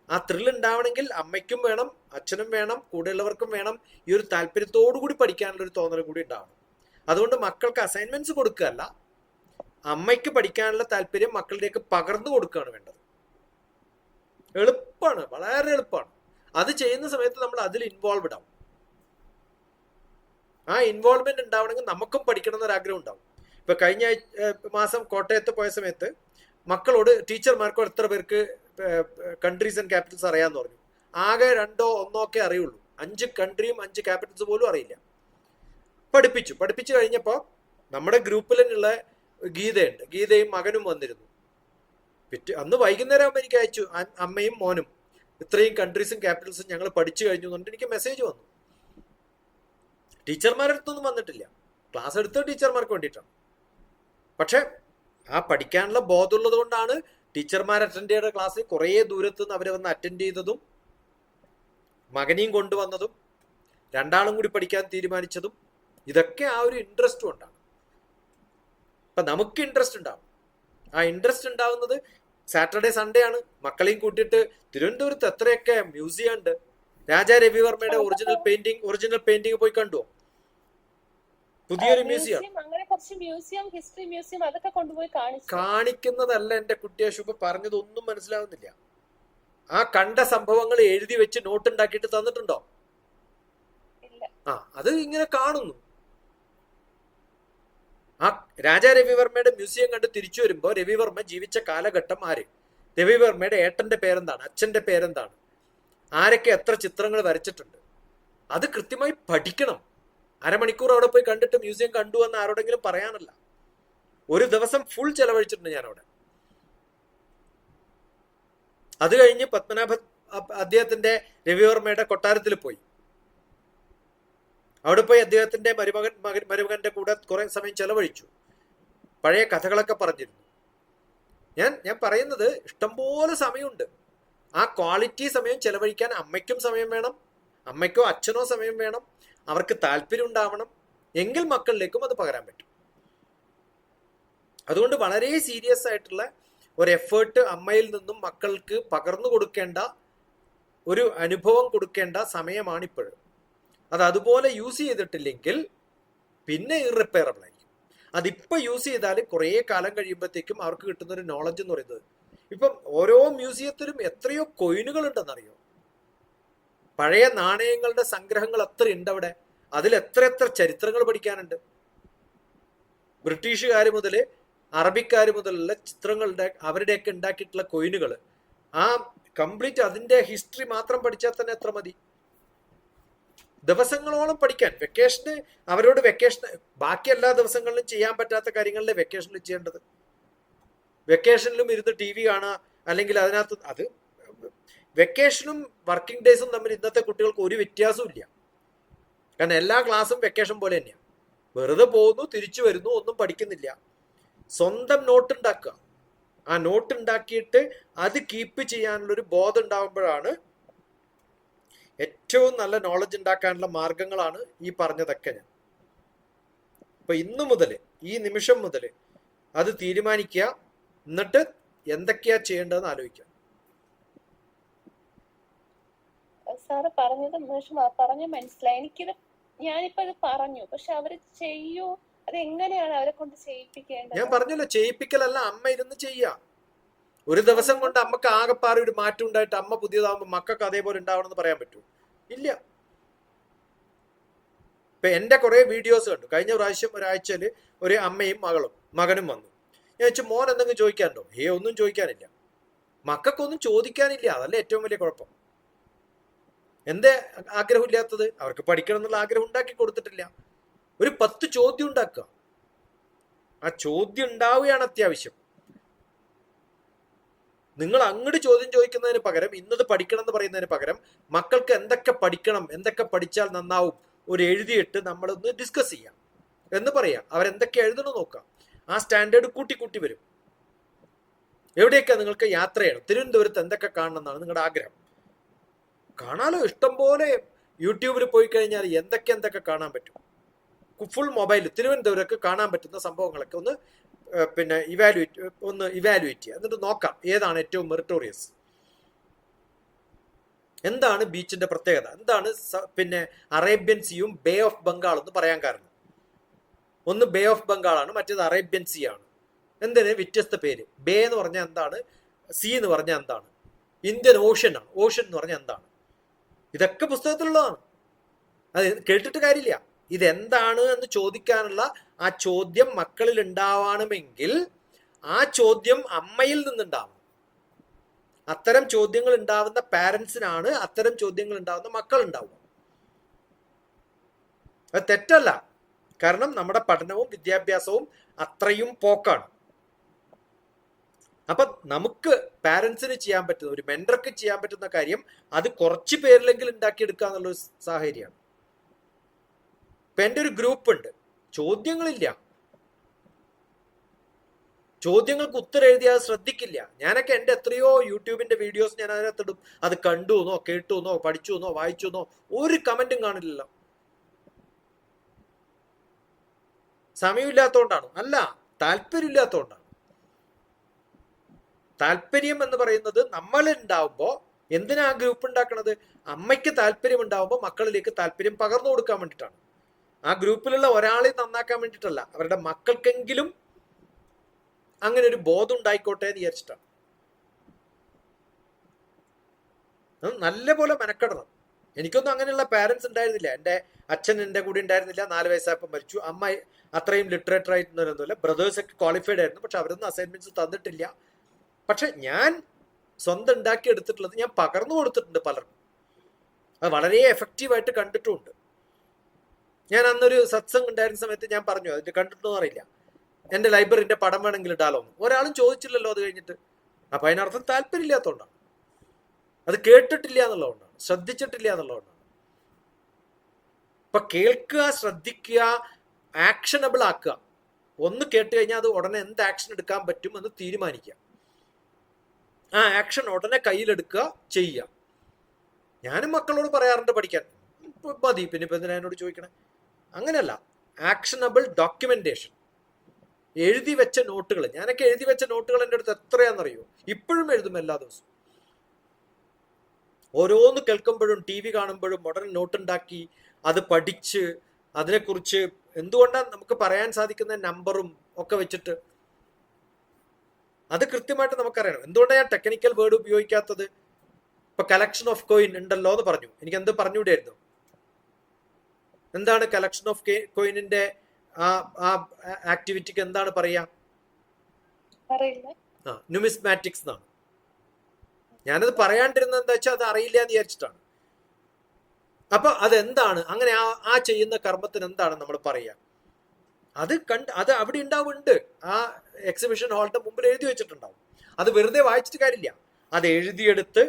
ആ ത്രില്ല് ഉണ്ടാവണമെങ്കിൽ അമ്മയ്ക്കും വേണം, അച്ഛനും വേണം, കൂടെയുള്ളവർക്കും വേണം. ഈ ഒരു താല്പര്യത്തോടു കൂടി പഠിക്കാനുള്ള ഒരു തോന്നൽ കൂടി ഉണ്ടാവണം. അതുകൊണ്ട് മക്കൾക്ക് അസൈൻമെന്റ്സ് കൊടുക്കുകയല്ല, അമ്മയ്ക്ക് പഠിക്കാനുള്ള താല്പര്യം മക്കളിലേക്ക് പകർന്നു കൊടുക്കുകയാണ് വേണ്ടത്. എളുപ്പമാണ്, വളരെ എളുപ്പമാണ്. അത് ചെയ്യുന്ന സമയത്ത് നമ്മൾ അതിൽ ഇൻവോൾവ്ഡ് ആവും. ആ ഇൻവോൾവ്മെന്റ് ഉണ്ടാവണമെങ്കിൽ നമുക്കും പഠിക്കണം എന്നൊരാഗ്രഹം ഉണ്ടാവും. ഇപ്പൊ കഴിഞ്ഞ മാസം കോട്ടയത്ത് പോയ സമയത്ത് മക്കളോട് ടീച്ചർമാർക്കോ എത്ര പേർക്ക് കൺട്രീസ് ആൻഡ് ക്യാപിറ്റൽസ് അറിയാന്ന് പറഞ്ഞു. ആകെ 2 or 1 ഒക്കെ അറിയുള്ളൂ. 5 കൺട്രിയും 5 ക്യാപിറ്റൽസ് പോലും അറിയില്ല. പഠിപ്പിച്ചു കഴിഞ്ഞപ്പോൾ നമ്മുടെ ഗ്രൂപ്പിൽ തന്നെയുള്ള ഗീതയുണ്ട്, ഗീതയും മകനും വന്നിരുന്നു. അന്ന് വൈകുന്നേരം ആകുമ്പോൾ എനിക്ക് അയച്ചു, അമ്മയും മോനും ഇത്രയും കൺട്രീസും ക്യാപിറ്റൽസും ഞങ്ങൾ പഠിച്ചു കഴിഞ്ഞു എന്നുകൊണ്ട് എനിക്ക് മെസ്സേജ് വന്നു. ടീച്ചർമാരുടെ അടുത്തൊന്നും വന്നിട്ടില്ല, ക്ലാസ് എടുത്ത ടീച്ചർമാർക്ക് വേണ്ടിയിട്ടാണ്. പക്ഷെ ആ പഠിക്കാനുള്ള ബോധമുള്ളത് കൊണ്ടാണ് ടീച്ചർമാർ അറ്റൻഡ് ചെയ്ത ക്ലാസ്സിൽ കുറേ ദൂരത്തു നിന്ന് അവരെ വന്ന് അറ്റൻഡ് ചെയ്തതും മകനെയും കൊണ്ടുവന്നതും രണ്ടാളും കൂടി പഠിക്കാൻ തീരുമാനിച്ചതും. ഇതൊക്കെ ആ ഒരു ഇൻട്രസ്റ്റ് കൊണ്ടാണ്. അപ്പൊ നമുക്ക് ഇൻട്രസ്റ്റ് ഉണ്ടാവും. ആ ഇൻട്രസ്റ്റ് ഉണ്ടാവുന്നത് സാറ്റർഡേ സൺഡേ ആണ്. മക്കളെയും കൂട്ടിയിട്ട് തിരുവനന്തപുരത്ത് എത്രയൊക്കെ മ്യൂസിയം ഉണ്ട്. രാജാ രവിവർമ്മയുടെ ഒറിജിനൽ പെയിന്റിംഗ് പോയി കണ്ടുവോ? പുതിയൊരു മ്യൂസിയം, ഹിസ്റ്ററി മ്യൂസിയം അതൊക്കെ കൊണ്ടുപോയി കാണിക്കുന്നതല്ല. എന്റെ കുട്ടിയെ ശുഭ പറഞ്ഞതൊന്നും മനസ്സിലാവുന്നില്ല. ആ കണ്ട സംഭവങ്ങൾ എഴുതി വെച്ച് നോട്ട് ഉണ്ടാക്കിയിട്ട് തന്നിട്ടുണ്ടോ? അത് ഇങ്ങനെ കാണുന്നു. ആ രാജാ രവിവർമ്മയുടെ മ്യൂസിയം കണ്ട് തിരിച്ചു വരുമ്പോ രവിവർമ്മ ജീവിച്ച കാലഘട്ടം ആര്, രവിവർമ്മയുടെ ഏട്ടന്റെ പേരെന്താണ്, അച്ഛന്റെ പേരെന്താണ്, ആരൊക്കെ എത്ര ചിത്രങ്ങൾ വരച്ചിട്ടുണ്ട്, അത് കൃത്യമായി പഠിക്കണം. അരമണിക്കൂർ അവിടെ പോയി കണ്ടിട്ട് മ്യൂസിയം കണ്ടു എന്ന് ആരോടെങ്കിലും പറയാനല്ല. ഒരു ദിവസം ഫുൾ ചെലവഴിച്ചിട്ടുണ്ട് ഞാൻ അവിടെ. അത് കഴിഞ്ഞ് പത്മനാഭ അദ്ദേഹത്തിന്റെ രവിവർമ്മയുടെ കൊട്ടാരത്തിൽ പോയി. അവിടെ പോയി അദ്ദേഹത്തിന്റെ മരുമകന്റെ കൂടെ കുറെ സമയം ചെലവഴിച്ചു. പഴയ കഥകളൊക്കെ പറഞ്ഞിരുന്നു. ഞാൻ പറയുന്നത് ഇഷ്ടംപോലെ സമയമുണ്ട്. ആ ക്വാളിറ്റി സമയം ചെലവഴിക്കാൻ അമ്മയ്ക്കും സമയം വേണം, അമ്മയ്ക്കോ അച്ഛനോ സമയം വേണം, അവർക്ക് താല്പര്യം ഉണ്ടാവണം, എങ്കിൽ മക്കളിലേക്കും അത് പകരാൻ പറ്റും. അതുകൊണ്ട് വളരെ സീരിയസ് ആയിട്ടുള്ള ഒരു എഫേർട്ട് അമ്മയിൽ നിന്നും മക്കൾക്ക് പകർന്നു കൊടുക്കേണ്ട, ഒരു അനുഭവം കൊടുക്കേണ്ട സമയമാണ് ഇപ്പോഴും. അത് അതുപോലെ യൂസ് ചെയ്തിട്ടില്ലെങ്കിൽ പിന്നെ ഇറിപ്പയറബിൾ ആയിരിക്കും. അതിപ്പോൾ യൂസ് ചെയ്താൽ കുറേ കാലം കഴിയുമ്പോഴത്തേക്കും അവർക്ക് കിട്ടുന്ന ഒരു നോളജ് എന്ന് പറയുന്നത്, ഇപ്പം ഓരോ മ്യൂസിയത്തിലും എത്രയോ കൊയിനുകൾ ഉണ്ടെന്നറിയോ? പഴയ നാണയങ്ങളുടെ സംഗ്രഹങ്ങൾ എത്ര ഉണ്ട് അവിടെ. അതിൽ എത്ര ചരിത്രങ്ങൾ പഠിക്കാനുണ്ട്. ബ്രിട്ടീഷുകാർ മുതൽ അറബിക്കാർ മുതലുള്ള ചിത്രങ്ങളുടെ അവരുടെയൊക്കെ ഉണ്ടാക്കിയിട്ടുള്ള കൊയിനുകൾ, ആ കംപ്ലീറ്റ് അതിന്റെ ഹിസ്റ്ററി മാത്രം പഠിച്ചാൽ തന്നെ എത്ര മതി? ദിവസങ്ങളോളം പഠിക്കാൻ. വെക്കേഷന് അവരോട് വെക്കേഷൻ ബാക്കി എല്ലാ ദിവസങ്ങളിലും ചെയ്യാൻ പറ്റാത്ത കാര്യങ്ങളിലെ വെക്കേഷനിൽ ചെയ്യേണ്ടത്. വെക്കേഷനിലും ഇരുന്ന് ടി വി കാണുക, അല്ലെങ്കിൽ അതിനകത്ത് അത് വെക്കേഷനും വർക്കിംഗ് ഡേയ്സും തമ്മിൽ ഇന്നത്തെ കുട്ടികൾക്ക് ഒരു വ്യത്യാസവും ഇല്ല. കാരണം എല്ലാ ക്ലാസ്സും വെക്കേഷൻ പോലെ തന്നെയാണ്. വെറുതെ പോകുന്നു, തിരിച്ചു വരുന്നു, ഒന്നും പഠിക്കുന്നില്ല. സ്വന്തം നോട്ട് ഉണ്ടാക്കുക. ആ നോട്ട് ഉണ്ടാക്കിയിട്ട് അത് കീപ്പ് ചെയ്യാനുള്ളൊരു ബോധം ഉണ്ടാകുമ്പോഴാണ് ഏറ്റവും നല്ല നോളജ് ഉണ്ടാക്കാനുള്ള മാർഗങ്ങളാണ് ഈ പറഞ്ഞതൊക്കെ. ഞാൻ ഇപ്പൊ ഇന്നു മുതൽ, ഈ നിമിഷം മുതൽ അത് തീരുമാനിക്കുക. എന്നിട്ട് എന്തൊക്കെയാ ചെയ്യേണ്ടതെന്ന് ആലോചിക്കുക. സാറ് പറഞ്ഞത് പറഞ്ഞു മനസ്സിലായി. ഞാനിപ്പോ ഇത് പറഞ്ഞു, പക്ഷെ അവര് ചെയ്യൂ, അത് എങ്ങനെയാണ് അവരെ കൊണ്ട് ചെയ്യിപ്പിക്കേണ്ടത്? ഞാൻ പറഞ്ഞല്ലോ, ചെയ്യിപ്പിക്കലല്ല, അമ്മ ഇരുന്ന് ചെയ്യുക. ഒരു ദിവസം കൊണ്ട് അമ്മക്ക് ആകെപ്പാറി ഒരു മാറ്റം ഉണ്ടായിട്ട് അമ്മ പുതിയതാകുമ്പോൾ മക്കൾക്ക് അതേപോലെ ഉണ്ടാവണമെന്ന് പറയാൻ പറ്റൂ? ഇല്ല. ഇപ്പൊ എന്റെ കുറെ വീഡിയോസ് കണ്ടു. കഴിഞ്ഞ പ്രാവശ്യം ഒരാഴ്ചയില് ഒരു അമ്മയും മകനും വന്നു. ഞാൻ വെച്ചു, മോൻ എന്തെങ്കിലും ചോദിക്കാനുണ്ടോ? ഒന്നും ചോദിക്കാനില്ല. മക്കൾക്കൊന്നും ചോദിക്കാനില്ല. അതല്ല ഏറ്റവും വലിയ കുഴപ്പം. എന്തേ ആഗ്രഹമില്ലാത്തത്? അവർക്ക് പഠിക്കണം എന്നുള്ള ആഗ്രഹം ഉണ്ടാക്കി കൊടുത്തിട്ടില്ല. ഒരു 10 ചോദ്യം ഉണ്ടാക്കുക. ആ ചോദ്യം ഉണ്ടാവുകയാണ് അത്യാവശ്യം. നിങ്ങൾ അങ്ങോട്ട് ചോദ്യം ചോദിക്കുന്നതിന് പകരം, ഇന്നത് പഠിക്കണം എന്ന് പറയുന്നതിന് പകരം, മക്കൾക്ക് എന്തൊക്കെ പഠിക്കണം, എന്തൊക്കെ പഠിച്ചാൽ നന്നാവും, ഒരു എഴുതിയിട്ട് നമ്മളൊന്ന് ഡിസ്കസ് ചെയ്യാം എന്ന് പറയാം. അവരെന്തൊക്കെ എഴുതണം നോക്കാം. ആ സ്റ്റാൻഡേർഡ് കൂട്ടി വരും. എവിടെയൊക്കെ നിങ്ങൾക്ക് യാത്ര ചെയ്യണം, തിരുവനന്തപുരത്ത് എന്തൊക്കെ കാണണം എന്നാണ് നിങ്ങളുടെ ആഗ്രഹം? കാണാലോ, ഇഷ്ടംപോലെ യൂട്യൂബിൽ പോയി കഴിഞ്ഞാൽ എന്തൊക്കെ കാണാൻ പറ്റും. ഫുൾ മൊബൈൽ തിരുവനന്തപുരത്ത് കാണാൻ പറ്റുന്ന സംഭവങ്ങളൊക്കെ ഒന്ന് ഇവാലുവേറ്റ് ചെയ്യുക. എന്നിട്ട് നോക്കാം ഏതാണ് ഏറ്റവും മെറിറ്റോറിയസ്, എന്താണ് ബീച്ചിന്റെ പ്രത്യേകത, എന്താണ് അറേബ്യൻ സീയും ബേ ഓഫ് ബംഗാൾ എന്ന് പറയാൻ കാരണം. ഒന്ന് ബേ ഓഫ് ബംഗാളാണ്, മറ്റേത് അറേബ്യൻ സീ ആണ്. എന്തിന് വ്യത്യസ്ത പേര്? ബേ എന്ന് പറഞ്ഞാൽ എന്താണ്? സീ എന്ന് പറഞ്ഞാൽ എന്താണ്? ഇന്ത്യൻ ഓഷ്യൻ ആണ്. ഓഷ്യൻ എന്ന് പറഞ്ഞാൽ എന്താണ്? ഇതൊക്കെ പുസ്തകത്തിലുള്ളതാണ്. അത് കേട്ടിട്ട് കാര്യമില്ല. ഇതെന്താണ് എന്ന് ചോദിക്കാനുള്ള ആ ചോദ്യം മക്കളിൽ ഉണ്ടാവണമെങ്കിൽ ആ ചോദ്യം അമ്മയിൽ നിന്നുണ്ടാവണം. അത്തരം ചോദ്യങ്ങൾ ഉണ്ടാവുന്ന പാരന്റ്സിനാണ് അത്തരം ചോദ്യങ്ങൾ ഉണ്ടാവുന്ന മക്കൾ ഉണ്ടാവുക. അത് തെറ്റല്ല. കാരണം നമ്മുടെ പഠനവും വിദ്യാഭ്യാസവും അത്രയും പോക്കാണ്. അപ്പൊ നമുക്ക് പാരന്റ്സിന് ചെയ്യാൻ പറ്റുന്ന, ഒരു മെന്റർക്ക് ചെയ്യാൻ പറ്റുന്ന കാര്യം അത് കുറച്ച് പേരിലെങ്കിലും ഉണ്ടാക്കിയെടുക്കുക എന്നുള്ളൊരു സാഹചര്യമാണ്. ഇപ്പൊ എൻ്റെ ഒരു ഗ്രൂപ്പ് ഉണ്ട്. ചോദ്യങ്ങളില്ല. ചോദ്യങ്ങൾക്ക് ഉത്തരം എഴുതിയാൽ ശ്രദ്ധിക്കില്ല. ഞാനൊക്കെ എൻ്റെ എത്രയോ യൂട്യൂബിന്റെ വീഡിയോസ് ഞാൻ അതിനകത്തിടും. അത് കണ്ടു എന്നോ കേട്ടു എന്നോ പഠിച്ചു എന്നോ വായിച്ചു എന്നോ ഒരു കമന്റും കാണില്ലല്ലോ. സമയമില്ലാത്തതുകൊണ്ടാണ്? അല്ല, താല്പര്യമില്ലാത്തതുകൊണ്ടാണ്. താല്പര്യം എന്ന് പറയുന്നത് നമ്മൾ ഉണ്ടാവുമ്പോൾ, എന്തിനാ ആ ഗ്രൂപ്പ് ഉണ്ടാക്കണത്? അമ്മയ്ക്ക് താല്പര്യം ഉണ്ടാവുമ്പോൾ മക്കളിലേക്ക് താല്പര്യം പകർന്നു കൊടുക്കാൻ വേണ്ടിയിട്ടാണ്. ആ ഗ്രൂപ്പിലുള്ള ഒരാളെ നന്നാക്കാൻ വേണ്ടിയിട്ടല്ല, അവരുടെ മക്കൾക്കെങ്കിലും അങ്ങനെ ഒരു ബോധം ഉണ്ടായിക്കോട്ടെ എന്ന് വിചാരിച്ചിട്ടാണ്. നല്ല പോലെ മെനക്കെടണം. എനിക്കൊന്നും അങ്ങനെയുള്ള പാരന്റ്സ് ഉണ്ടായിരുന്നില്ല. എൻ്റെ അച്ഛൻ എൻ്റെ കൂടെ ഉണ്ടായിരുന്നില്ല. 4 വയസ്സായപ്പോൾ മരിച്ചു. അമ്മ അത്രയും ലിറ്ററേറ്റർ ആയിട്ടൊന്നുമില്ല. ബ്രദേഴ്സൊക്കെ ക്വാളിഫൈഡ് ആയിരുന്നു, പക്ഷെ അവരൊന്നും അസൈൻമെന്റ്സ് തന്നിട്ടില്ല. പക്ഷെ ഞാൻ സ്വന്തം ഉണ്ടാക്കി എടുത്തിട്ടുള്ളത് ഞാൻ പകർന്നു കൊടുത്തിട്ടുണ്ട് പലർക്കും. അത് വളരെ എഫക്റ്റീവായിട്ട് കണ്ടിട്ടുമുണ്ട്. ഞാൻ അന്നൊരു സത്സംഗ് ഉണ്ടായിരുന്ന സമയത്ത് ഞാൻ പറഞ്ഞു, അതിന്റെ കണ്ടിട്ടൊന്നും അറിയില്ല, എന്റെ ലൈബ്രറിന്റെ പടം വേണമെങ്കിൽ ഇടാലോ എന്ന്. ഒരാളും ചോദിച്ചില്ലല്ലോ അത് കഴിഞ്ഞിട്ട്. അപ്പൊ അതിനർത്ഥം താല്പര്യമില്ലാത്തതുകൊണ്ടാണ്, അത് കേട്ടിട്ടില്ല എന്നുള്ളതുകൊണ്ടാണ്, ശ്രദ്ധിച്ചിട്ടില്ല എന്നുള്ളതുകൊണ്ടാണ്. അപ്പൊ കേൾക്കുക, ശ്രദ്ധിക്കുക, ആക്ഷനബിൾ ആക്കുക. ഒന്ന് കേട്ട് കഴിഞ്ഞാൽ അത് ഉടനെ എന്ത് ആക്ഷൻ എടുക്കാൻ പറ്റും എന്ന് തീരുമാനിക്കുക. ആ ആക്ഷൻ ഉടനെ കയ്യിലെടുക്കുക, ചെയ്യുക. ഞാനും മക്കളോട് പറയാറുണ്ട് പഠിക്കാൻ മതി, പിന്നെ ഇപ്പൊ എന്തിനാ എന്നോട് ചോദിക്കണേ? അങ്ങനെയല്ല, ആക്ഷനബിൾ ഡോക്യുമെന്റേഷൻ. എഴുതി വെച്ച നോട്ടുകൾ, ഞാനൊക്കെ എഴുതി വെച്ച നോട്ടുകൾ എൻ്റെ അടുത്ത് എത്രയാണെന്നറിയോ? ഇപ്പോഴും എഴുതും എല്ലാ ദിവസവും. ഓരോന്ന് കേൾക്കുമ്പോഴും ടി വി കാണുമ്പോഴും ഉടനെ നോട്ടുണ്ടാക്കി അത് പഠിച്ച് അതിനെക്കുറിച്ച് എന്തുകൊണ്ടാണ് നമുക്ക് പറയാൻ സാധിക്കുന്ന നമ്പറും ഒക്കെ വെച്ചിട്ട് അത് കൃത്യമായിട്ട് നമുക്കറിയണം. എന്തുകൊണ്ടാണ് ഞാൻ ടെക്നിക്കൽ വേർഡ് ഉപയോഗിക്കാത്തത്? ഇപ്പൊ കളക്ഷൻ ഓഫ് കോയിൻ ഉണ്ടല്ലോ എന്ന് പറഞ്ഞു, എനിക്ക് എന്ത് പറഞ്ഞുകൂടെയായിരുന്നു? എന്താണ് കളക്ഷൻ ഓഫ് കോയിനിന്റെ ആ ആക്ടിവിറ്റിക്ക് എന്താണ് പറയാ? ന്യൂമിസ്മാറ്റിക്സ് എന്നാണ്. ഞാനത് പറയാണ്ടിരുന്നത് എന്താ വെച്ചാൽ അത് അറിയില്ല എന്ന് വിചാരിച്ചിട്ടാണ്. അപ്പൊ അതെന്താണ്? അങ്ങനെ ആ ചെയ്യുന്ന കർമ്മത്തിന് എന്താണ് നമ്മൾ പറയാ? അത് അവിടെ ഉണ്ടാവുന്നുണ്ട്, ആ എക്സിബിഷൻ ഹാളിന്റെ മുമ്പിൽ എഴുതി വെച്ചിട്ടുണ്ടാവും. അത് വെറുതെ വായിച്ചിട്ട് കാര്യമില്ല, അത് എഴുതിയെടുത്ത്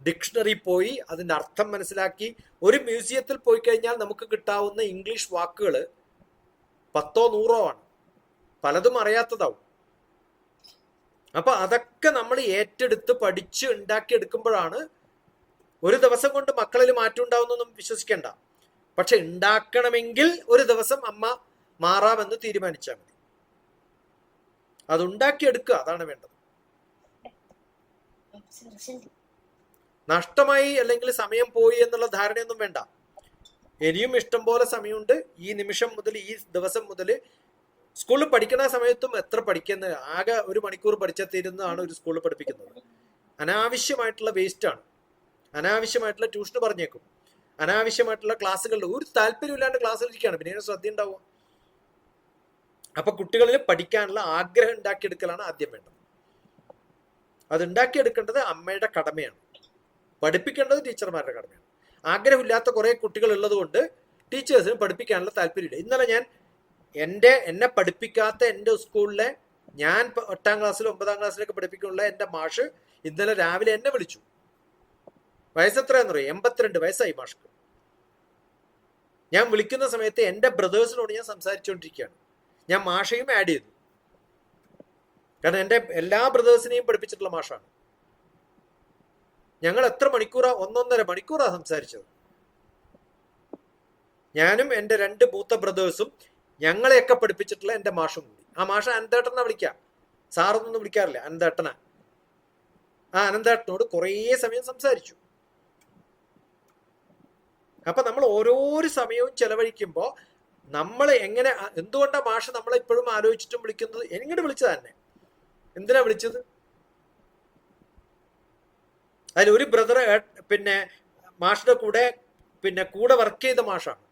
ഡിക്ഷണറി പോയി അതിന്റെ അർത്ഥം മനസ്സിലാക്കി. ഒരു മ്യൂസിയത്തിൽ പോയി കഴിഞ്ഞാൽ നമുക്ക് കിട്ടാവുന്ന ഇംഗ്ലീഷ് വാക്കുകൾ 10 or 100 ആണ്, പലതും അറിയാത്തതാവും. അപ്പൊ അതൊക്കെ നമ്മൾ ഏറ്റെടുത്ത് പഠിച്ച് ഉണ്ടാക്കിയെടുക്കുമ്പോഴാണ്. ഒരു ദിവസം കൊണ്ട് മക്കളിൽ മാറ്റം ഉണ്ടാവുന്നൊന്നും വിശ്വസിക്കേണ്ട. പക്ഷെ ഉണ്ടാക്കണമെങ്കിൽ ഒരു ദിവസം അമ്മ മാറാമെന്ന് തീരുമാനിച്ചാൽ മതി. അത് ഉണ്ടാക്കിയെടുക്കുക, അതാണ് വേണ്ടത്. നഷ്ടമായി അല്ലെങ്കിൽ സമയം പോയി എന്നുള്ള ധാരണയൊന്നും വേണ്ട. ഇനിയും ഇഷ്ടം പോലെ സമയമുണ്ട്. ഈ നിമിഷം മുതൽ, ഈ ദിവസം മുതൽ. സ്കൂളിൽ പഠിക്കുന്ന സമയത്തും എത്ര പഠിക്കുന്നത്? ആകെ 1 മണിക്കൂർ പഠിച്ചാൽ തീരുന്നതാണ് ഒരു സ്കൂളിൽ പഠിപ്പിക്കുന്നത്. അനാവശ്യമായിട്ടുള്ള വേസ്റ്റാണ്. അനാവശ്യമായിട്ടുള്ള ട്യൂഷന് പറഞ്ഞേക്കും, അനാവശ്യമായിട്ടുള്ള ക്ലാസ്സുകളിൽ ഒരു താല്പര്യമില്ലാണ്ട് ക്ലാസ്സിലിരിക്കുകയാണ്. പിന്നെ ശ്രദ്ധ ഉണ്ടാവുക. അപ്പൊ കുട്ടികളിൽ പഠിക്കാനുള്ള ആഗ്രഹം ഉണ്ടാക്കിയെടുക്കലാണ് ആദ്യം വേണ്ടത്. അത് ഉണ്ടാക്കിയെടുക്കേണ്ടത് അമ്മയുടെ കടമയാണ്, പഠിപ്പിക്കേണ്ടത് ടീച്ചർമാരുടെ കടമയാണ്. ആഗ്രഹമില്ലാത്ത കുറെ കുട്ടികൾ ഉള്ളത് കൊണ്ട് ടീച്ചേഴ്സിന് പഠിപ്പിക്കാനുള്ള താല്പര്യമില്ല. ഇന്നലെ ഞാൻ എന്നെ പഠിപ്പിക്കാത്ത എൻ്റെ സ്കൂളിലെ, ഞാൻ 8ാം ക്ലാസ്സിലും 9ാം ക്ലാസ്സിലൊക്കെ പഠിപ്പിക്കാനുള്ള എൻ്റെ മാഷ് ഇന്നലെ രാവിലെ എന്നെ വിളിച്ചു. വയസ്സെത്രയാന്ന് പറയും? 82 വയസ്സായി മാഷ്ക്ക്. ഞാൻ വിളിക്കുന്ന സമയത്ത് എൻ്റെ ബ്രദേഴ്സിനോട് ഞാൻ സംസാരിച്ചുകൊണ്ടിരിക്കുകയാണ്. ഞാൻ മാഷയും ആഡ് ചെയ്തു, കാരണം എൻ്റെ എല്ലാ ബ്രദേഴ്സിനെയും പഠിപ്പിച്ചിട്ടുള്ള മാഷാണ്. ഞങ്ങൾ എത്ര മണിക്കൂറാ? 1.5 മണിക്കൂറാ സംസാരിച്ചത്. ഞാനും എൻ്റെ 2 മൂത്ത ബ്രദേഴ്സും ഞങ്ങളെയൊക്കെ പഠിപ്പിച്ചിട്ടുള്ള എൻ്റെ മാഷും കൂടി. ആ മാഷ അനന്തേട്ടനെ വിളിക്കാം, സാറൊന്നും വിളിക്കാറില്ല, അനന്തേട്ടനാ. ആ അനന്തേട്ടനോട് കുറേ സമയം സംസാരിച്ചു. അപ്പൊ നമ്മൾ ഓരോരോ സമയവും ചെലവഴിക്കുമ്പോൾ നമ്മൾ എങ്ങനെ, എന്തുകൊണ്ടാണ് മാഷ് നമ്മളെ ഇപ്പോഴും ആലോചിച്ചിട്ടും വിളിക്കുന്നത്? എങ്ങനെ വിളിച്ചത് തന്നെ? എന്തിനാ വിളിച്ചത്? അതിൽ ഒരു ബ്രദർ പിന്നെ മാഷിന്റെ കൂടെ വർക്ക് ചെയ്ത മാഷാണ്.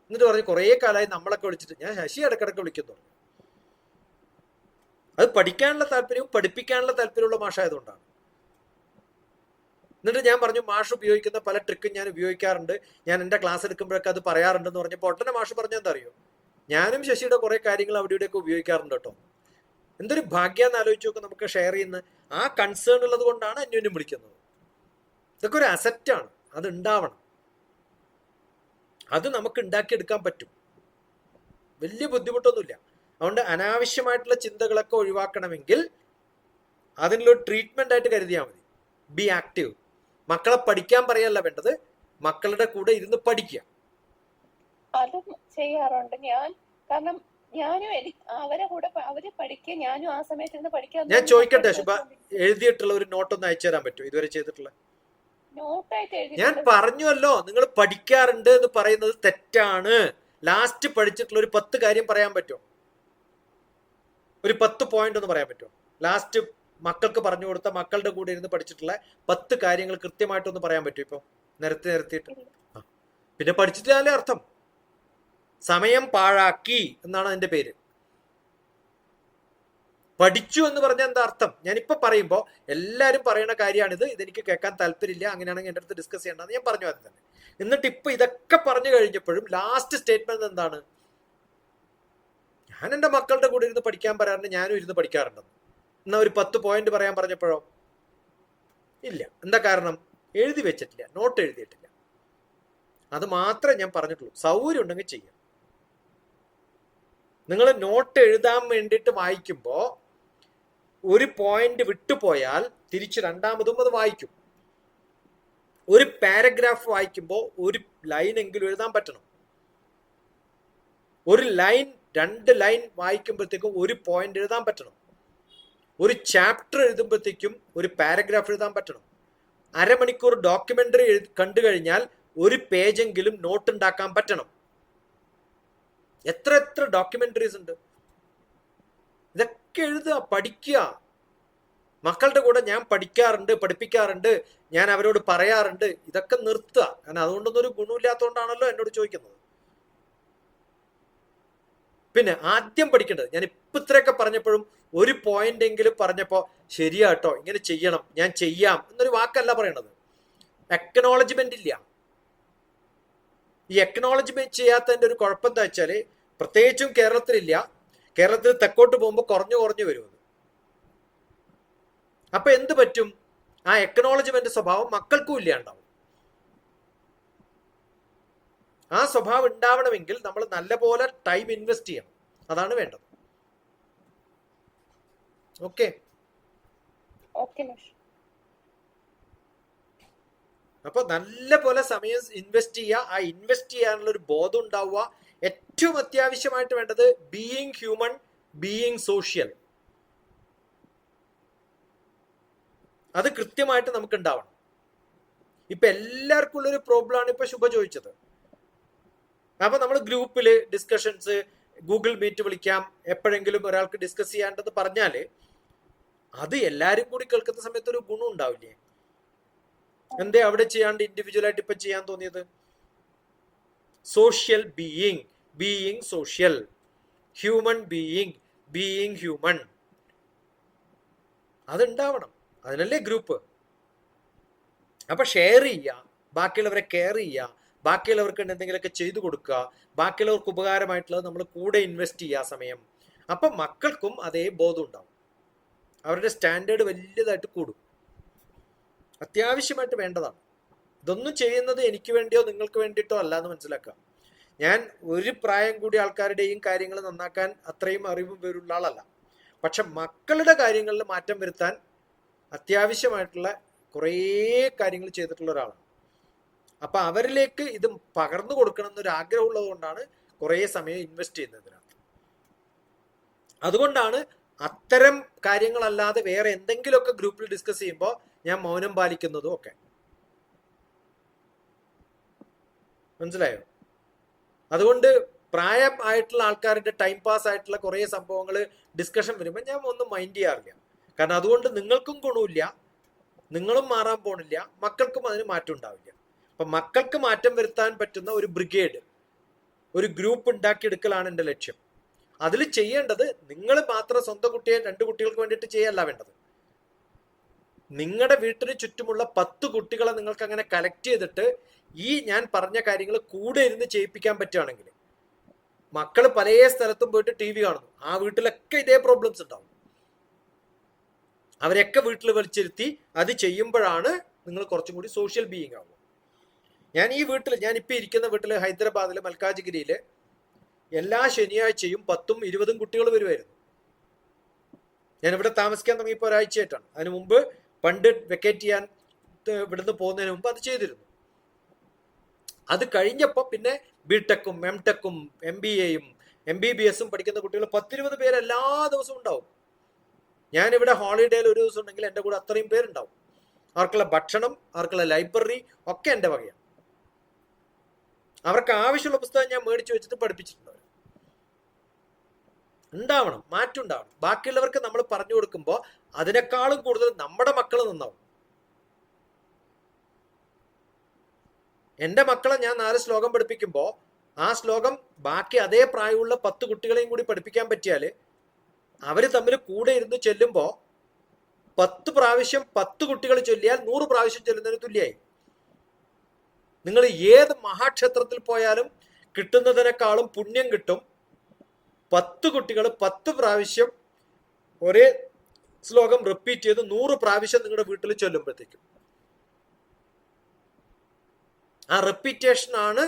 എന്നിട്ട് പറഞ്ഞു കുറേ കാലമായി നമ്മളൊക്കെ വിളിച്ചിട്ട്. ഞാൻ ശശി ഇടക്കിടക്ക് വിളിക്കുന്നു. അത് പഠിക്കാനുള്ള താല്പര്യവും പഠിപ്പിക്കാനുള്ള താല്പര്യമുള്ള മാഷായതുകൊണ്ടാണ്. എന്നിട്ട് ഞാൻ പറഞ്ഞു, മാഷ് ഉപയോഗിക്കുന്ന പല ട്രിക്കും ഞാൻ ഉപയോഗിക്കാറുണ്ട്, ഞാൻ എൻ്റെ ക്ലാസ് എടുക്കുമ്പോഴൊക്കെ അത് പറയാറുണ്ടെന്ന് പറഞ്ഞപ്പോൾ ഒട്ടനെ മാഷ് പറഞ്ഞാൽ എന്താ അറിയോ? ഞാനും ശശിയുടെ കുറെ കാര്യങ്ങൾ അവിടെ ഇവിടെയൊക്കെ ഉപയോഗിക്കാറുണ്ട് കേട്ടോ. എന്തൊരു ഭാഗ്യാന്ന് ആലോചിച്ച് നോക്ക്, നമുക്ക് ഷെയർ ചെയ്യുന്ന ആ കൺസേൺ ഉള്ളത് കൊണ്ടാണ് അന്യോന്യം വിളിക്കുന്നത്. ഇതൊക്കെ ഒരു അസറ്റാണ്, അത് ഉണ്ടാവണം. അത് നമുക്ക് ഉണ്ടാക്കിയെടുക്കാൻ പറ്റും, വലിയ ബുദ്ധിമുട്ടൊന്നുമില്ല. അതുകൊണ്ട് അനാവശ്യമായിട്ടുള്ള ചിന്തകളൊക്കെ ഒഴിവാക്കണമെങ്കിൽ അതിനുള്ളൊരു ട്രീറ്റ്മെന്റ് ആയിട്ട് കരുതിയാൽ മതി. B active. മക്കളെ പഠിക്കാൻ പറയല്ല വേണ്ടത്, മക്കളുടെ കൂടെ ഇരുന്ന് പഠിക്കുക. അതും ചെയ്യാറുണ്ട് ഞാൻ. കാരണം ഞാനും അവരെ കൂടെ അവര് പഠിക്കുക, ഞാനും ആ സമയത്ത് ഇരുന്ന് പഠിക്കാൻ. ഞാൻ ചോദിക്കട്ടെ ശുഭ, എഴുതിയിട്ടുള്ള ഒരു നോട്ടൊന്ന് അയച്ചു തരാൻ പറ്റുമോ? ഇതുവരെ ചെയ്തിട്ടുള്ള നോട്ടായിട്ട് ഞാൻ പറഞ്ഞുവല്ലോ, നിങ്ങൾ പഠിക്കാറുണ്ട് എന്ന് പറയുന്നത് തെറ്റാണ്. ലാസ്റ്റ് പഠിച്ചിട്ടുള്ള ഒരു 10 കാര്യം പറയാൻ പറ്റുമോ? ഒരു 10 പോയിന്റ് ഒന്ന് പറയാൻ പറ്റുമോ? ലാസ്റ്റ് മക്കൾക്ക് പറഞ്ഞു കൊടുത്ത, മക്കളുടെ കൂടെ ഇരുന്ന് പഠിച്ചിട്ടുള്ള 10 കാര്യങ്ങൾ കൃത്യമായിട്ടൊന്ന് പറയാൻ പറ്റുമോ? ഇപ്പൊ നിരത്തിയിട്ട് പിന്നെ പഠിച്ചിട്ടാലേ അർത്ഥം. സമയം പാഴാക്കി എന്നാണ് അതിന്റെ പേര്. പഠിച്ചു എന്ന് പറഞ്ഞാൽ എന്താ അർത്ഥം? ഞാനിപ്പോ പറയുമ്പോൾ എല്ലാവരും പറയുന്ന കാര്യമാണിത്, ഇതെനിക്ക് കേൾക്കാൻ താല്പര്യമില്ല, അങ്ങനെയാണെങ്കിൽ എൻ്റെ അടുത്ത് ഡിസ്കസ് ചെയ്യേണ്ടതെന്ന് ഞാൻ പറഞ്ഞു ആദ്യം തന്നെ. എന്നിട്ട് ഇപ്പൊ ഇതൊക്കെ പറഞ്ഞു കഴിഞ്ഞപ്പോഴും ലാസ്റ്റ് സ്റ്റേറ്റ്മെന്റ് എന്താണ്? ഞാൻ എൻ്റെ മക്കളുടെ കൂടെ ഇരുന്ന് പഠിക്കാൻ പറയാറുണ്ട്, ഞാനും ഇരുന്ന് പഠിക്കാറുണ്ടെന്ന്. എന്നാ ഒരു 10 പോയിന്റ് പറയാൻ പറഞ്ഞപ്പോഴോ ഇല്ല. എന്താ കാരണം? എഴുതി വെച്ചിട്ടില്ല, നോട്ട് എഴുതിയിട്ടില്ല. അത് മാത്രമേ ഞാൻ പറഞ്ഞിട്ടുള്ളൂ. സൗകര്യം ഉണ്ടെങ്കിൽ ചെയ്യാം. നിങ്ങൾ നോട്ട് എഴുതാൻ വേണ്ടിയിട്ട് വായിക്കുമ്പോൾ ഒരു പോയിന്റ് വിട്ടുപോയാൽ തിരിച്ച് രണ്ടാമതും അത് വായിക്കും. ഒരു പാരഗ്രാഫ് വായിക്കുമ്പോൾ ഒരു ലൈൻ എങ്കിലും എഴുതാൻ പറ്റണം. ഒരു ലൈൻ 2 ലൈൻ വായിക്കുമ്പോഴത്തേക്കും ഒരു പോയിന്റ് എഴുതാൻ പറ്റണം. ഒരു ചാപ്റ്റർ എഴുതുമ്പോഴത്തേക്കും ഒരു പാരഗ്രാഫ് എഴുതാൻ പറ്റണം. അരമണിക്കൂർ ഡോക്യുമെന്ററി കണ്ടു കഴിഞ്ഞാൽ ഒരു പേജെങ്കിലും നോട്ട് ഉണ്ടാക്കാൻ പറ്റണം. എത്ര ഡോക്യുമെന്ററീസ് ഉണ്ട്. ഇതൊക്കെ എഴുതുക, പഠിക്കുക. മക്കളുടെ കൂടെ ഞാൻ പഠിക്കാറുണ്ട്, പഠിപ്പിക്കാറുണ്ട്, ഞാൻ അവരോട് പറയാറുണ്ട്. ഇതൊക്കെ നിർത്തുക. കാരണം അതുകൊണ്ടൊന്നും ഒരു ഗുണമില്ലാത്തതുകൊണ്ടാണല്ലോ എന്നോട് ചോദിക്കുന്നത്. പിന്നെ ആദ്യം പഠിക്കേണ്ടത്, ഞാൻ ഇപ്പൊ ഇത്രയൊക്കെ പറഞ്ഞപ്പോഴും ഒരു പോയിന്റ് എങ്കിലും പറഞ്ഞപ്പോ ശരിയാട്ടോ, ഇങ്ങനെ ചെയ്യണം, ഞാൻ ചെയ്യാം എന്നൊരു വാക്കല്ല പറയണത്. അക്നോളജ്മെന്റ് ഇല്ല. ഈ അക്നോളജ്മെന്റ് ചെയ്യാത്തതിന്റെ ഒരു കുഴപ്പം എന്താ വെച്ചാല്, പ്രത്യേകിച്ചും കേരളത്തിലില്ല. കേരളത്തിൽ തെക്കോട്ട് പോകുമ്പോൾ കുറഞ്ഞു വരും. അപ്പൊ എന്ത് പറ്റും? ആ അക്നോളജ്മെന്റ് സ്വഭാവം മക്കൾക്കും ഇല്ലാണ്ടാവും. ആ സ്വഭാവം ഉണ്ടാവണമെങ്കിൽ നമ്മൾ നല്ലപോലെ ടൈം ഇൻവെസ്റ്റ് ചെയ്യണം. അതാണ് വേണ്ടത്. ഓക്കെ. അപ്പൊ നല്ല പോലെ സമയം ഇൻവെസ്റ്റ് ചെയ്യുക. ആ ഇൻവെസ്റ്റ് ചെയ്യാനുള്ള ഒരു ബോധം ഉണ്ടാവുക. ഏറ്റവും അത്യാവശ്യമായിട്ട് വേണ്ടത് ബീയിങ് ഹ്യൂമൻ, ബീയിങ് സോഷ്യൽ. അത് കൃത്യമായിട്ട് നമുക്ക് ഉണ്ടാവണം. ഇപ്പൊ എല്ലാവർക്കും ഉള്ളൊരു പ്രോബ്ലം ആണ് ഇപ്പൊ ശുഭ ചോദിച്ചത്. അപ്പൊ നമ്മൾ ഗ്രൂപ്പില് ഡിസ്കഷൻസ്, ഗൂഗിൾ മീറ്റ് വിളിക്കാം, എപ്പോഴെങ്കിലും ഒരാൾക്ക് ഡിസ്കസ് ചെയ്യാണ്ടെന്ന് പറഞ്ഞാല് അത് എല്ലാരും കൂടി കേൾക്കുന്ന സമയത്ത് ഒരു ഗുണം ഉണ്ടാവില്ലേ? എന്തേ അവിടെ ചെയ്യാണ്ട് ഇൻഡിവിജ്വൽ ആയിട്ട് ഇപ്പൊ ചെയ്യാൻ തോന്നിയത്? Social being, being social, human being, being human. അതുണ്ടാവണം. അതിനല്ലേ ഗ്രൂപ്പ്. അപ്പൊ ഷെയർ ചെയ്യുക, ബാക്കിയുള്ളവരെ കെയർ ചെയ്യുക, ബാക്കിയുള്ളവർക്ക് എന്തെങ്കിലുമൊക്കെ ചെയ്തു കൊടുക്കുക, ബാക്കിയുള്ളവർക്ക് ഉപകാരമായിട്ടുള്ളത് നമ്മൾ കൂടെ ഇൻവെസ്റ്റ് ചെയ്യുക സമയം. അപ്പൊ മക്കൾക്കും അതേ ബോധം ഉണ്ടാവും. അവരുടെ സ്റ്റാൻഡേർഡ് വലിയതായിട്ട് കൂടും. അത്യാവശ്യമായിട്ട് വേണ്ടതാണ്. ഇതൊന്നും ചെയ്യുന്നത് എനിക്ക് വേണ്ടിയോ നിങ്ങൾക്ക് വേണ്ടിയിട്ടോ അല്ല എന്ന് മനസ്സിലാക്കുക. ഞാൻ ഒരു പ്രായം കൂടി ആൾക്കാരുടെയും കാര്യങ്ങൾ നന്നാക്കാൻ അത്രയും അറിവും പേരുള്ള ആളല്ല. പക്ഷെ മക്കളുടെ കാര്യങ്ങളിൽ മാറ്റം വരുത്താൻ അത്യാവശ്യമായിട്ടുള്ള കുറേ കാര്യങ്ങൾ ചെയ്തിട്ടുള്ള ഒരാളാണ്. അപ്പൊ അവരിലേക്ക് ഇത് പകർന്നു കൊടുക്കണം എന്നൊരു ആഗ്രഹം ഉള്ളത് കൊണ്ടാണ് കുറേ സമയം ഇൻവെസ്റ്റ് ചെയ്യുന്നതിനകത്ത്. അതുകൊണ്ടാണ് അത്തരം കാര്യങ്ങളല്ലാതെ വേറെ എന്തെങ്കിലുമൊക്കെ ഗ്രൂപ്പിൽ ഡിസ്കസ് ചെയ്യുമ്പോൾ ഞാൻ മൗനം പാലിക്കുന്നതും ഒക്കെ. മനസ്സിലായോ? അതുകൊണ്ട് പ്രായം ആയിട്ടുള്ള ആൾക്കാരുടെ ടൈം പാസ് ആയിട്ടുള്ള കുറേ സംഭവങ്ങൾ ഡിസ്കഷൻ വരുമ്പോൾ ഞാൻ ഒന്നും മൈൻഡ് ചെയ്യാറില്ല. കാരണം അതുകൊണ്ട് നിങ്ങൾക്കും ഗുണമില്ല, നിങ്ങളും മാറാൻ പോണില്ല, മക്കൾക്കും അതിന് മാറ്റം ഉണ്ടാവില്ല. അപ്പൊ മക്കൾക്ക് മാറ്റം വരുത്താൻ പറ്റുന്ന ഒരു ബ്രിഗേഡ്, ഒരു ഗ്രൂപ്പ് ഉണ്ടാക്കിയെടുക്കലാണ് എൻ്റെ ലക്ഷ്യം. അതിൽ ചെയ്യേണ്ടത് നിങ്ങൾ മാത്രം സ്വന്തം കുട്ടിയെ 2 കുട്ടികൾക്ക് വേണ്ടിയിട്ട് ചെയ്യല്ല വേണ്ടത്. നിങ്ങളുടെ വീട്ടിന് ചുറ്റുമുള്ള 10 കുട്ടികളെ നിങ്ങൾക്ക് അങ്ങനെ കളക്ട് ചെയ്തിട്ട് ഈ ഞാൻ പറഞ്ഞ കാര്യങ്ങൾ കൂടെ ഇരുന്ന് ചെയ്യിപ്പിക്കാൻ പറ്റുകയാണെങ്കിൽ, മക്കൾ പല സ്ഥലത്തും പോയിട്ട് TV കാണുന്നു, ആ വീട്ടിലൊക്കെ ഇതേ പ്രോബ്ലംസ് ഉണ്ടാവും. അവരൊക്കെ വീട്ടിൽ വലിച്ചിരുത്തി അത് ചെയ്യുമ്പോഴാണ് നിങ്ങൾ കുറച്ചും കൂടി സോഷ്യൽ ബീയിങ് ആവുക. ഞാനിപ്പോൾ ഇരിക്കുന്ന വീട്ടിൽ ഹൈദരാബാദിലെ മൽക്കാജിഗിരിയില് എല്ലാ ശനിയാഴ്ചയും 10ഉം 20ഉം കുട്ടികൾ വരുമായിരുന്നു. ഞാനിവിടെ താമസിക്കാൻ തുടങ്ങിയപ്പോൾ ഒരാഴ്ചയായിട്ടാണ്. അതിനു മുമ്പ് പണ്ട് വെക്കേറ്റ് ചെയ്യാൻ ഇവിടുന്ന് പോകുന്നതിന് മുമ്പ് അത് ചെയ്തിരുന്നു. അത് കഴിഞ്ഞപ്പോൾ പിന്നെ ബിടെക്കും എംടെക്കും MBAയും MBBSും പഠിക്കുന്ന കുട്ടികൾ 10-20 പേര് എല്ലാ ദിവസവും ഉണ്ടാവും. ഞാനിവിടെ ഹോളിഡേയിൽ ഒരു ദിവസം ഉണ്ടെങ്കിൽ എൻ്റെ കൂടെ അത്രയും പേരുണ്ടാവും. അവർക്കുള്ള ഭക്ഷണം, അവർക്കുള്ള ലൈബ്രറി ഒക്കെ എൻ്റെ വകയാണ്. അവർക്ക് ആവശ്യമുള്ള പുസ്തകം ഞാൻ മേടിച്ചു വെച്ചിട്ട് പഠിപ്പിച്ചിട്ടുണ്ട്. ഉണ്ടാവണം, മാറ്റം ഉണ്ടാവണം. ബാക്കിയുള്ളവർക്ക് നമ്മൾ പറഞ്ഞു കൊടുക്കുമ്പോൾ അതിനേക്കാളും കൂടുതൽ നമ്മുടെ മക്കൾ നന്നാവും. എൻ്റെ മക്കളെ ഞാൻ 4 ശ്ലോകം പഠിപ്പിക്കുമ്പോൾ ആ ശ്ലോകം ബാക്കി അതേ പ്രായമുള്ള 10 കുട്ടികളെയും കൂടി പഠിപ്പിക്കാൻ പറ്റിയാൽ അവര് തമ്മിൽ കൂടെ ഇരുന്ന് ചൊല്ലുമ്പോ 10 പ്രാവശ്യം 10 കുട്ടികൾ ചൊല്ലിയാൽ 100 പ്രാവശ്യം ചൊല്ലുന്നതിന് തുല്യമായി. നിങ്ങൾ ഏത് മഹാക്ഷേത്രത്തിൽ പോയാലും കിട്ടുന്നതിനേക്കാളും പുണ്യം കിട്ടും 10 കുട്ടികൾ 10 പ്രാവശ്യം ഒരേ ശ്ലോകം റിപ്പീറ്റ് ചെയ്ത് 100 പ്രാവശ്യം നിങ്ങളുടെ വീട്ടിൽ ചൊല്ലുമ്പോഴത്തേക്കും. ആ റെപ്പിറ്റേഷൻ ആണ്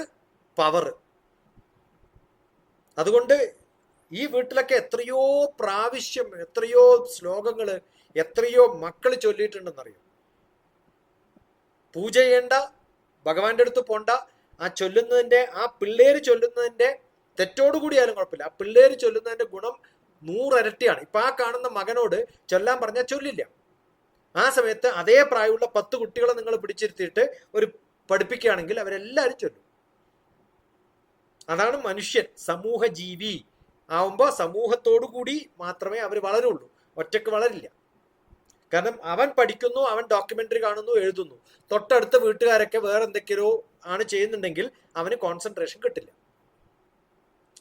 പവർ. അതുകൊണ്ട് ഈ വീട്ടിലൊക്കെ എത്രയോ പ്രാവശ്യം, എത്രയോ ശ്ലോകങ്ങള്, എത്രയോ മക്കൾ ചൊല്ലിയിട്ടുണ്ടെന്നറിയും. പൂജ ചെയ്യേണ്ട, ഭഗവാന്റെ അടുത്ത് പോണ്ട, ആ ചൊല്ലുന്നതിന്റെ, ആ പിള്ളേര് ചൊല്ലുന്നതിന്റെ തെറ്റോടുകൂടിയാലും കുഴപ്പമില്ല, ആ പിള്ളേര് ചൊല്ലുന്നതിന്റെ ഗുണം 100 ഇരട്ടിയാണ്. ഇപ്പൊ ആ കാണുന്ന മകനോട് ചൊല്ലാൻ പറഞ്ഞാൽ ചൊല്ലില്ല. ആ സമയത്ത് അതേ പ്രായമുള്ള 10 കുട്ടികളെ നിങ്ങൾ പിടിച്ചിരുത്തിയിട്ട് ഒരു പഠിപ്പിക്കുകയാണെങ്കിൽ അവരെല്ലാവരും ചൊല്ലും. അതാണ് മനുഷ്യൻ, സമൂഹ ജീവി ആവുമ്പോ സമൂഹത്തോടു കൂടി മാത്രമേ അവർ വളരുള്ളൂ, ഒറ്റക്ക് വളരില്ല. കാരണം അവൻ പഠിക്കുന്നു, അവൻ ഡോക്യുമെന്ററി കാണുന്നു, എഴുതുന്നു, തൊട്ടടുത്ത വീട്ടുകാരൊക്കെ വേറെ എന്തൊക്കെയോ ആണ് ചെയ്യുന്നുണ്ടെങ്കിൽ അവന് കോൺസെൻട്രേഷൻ കിട്ടില്ല.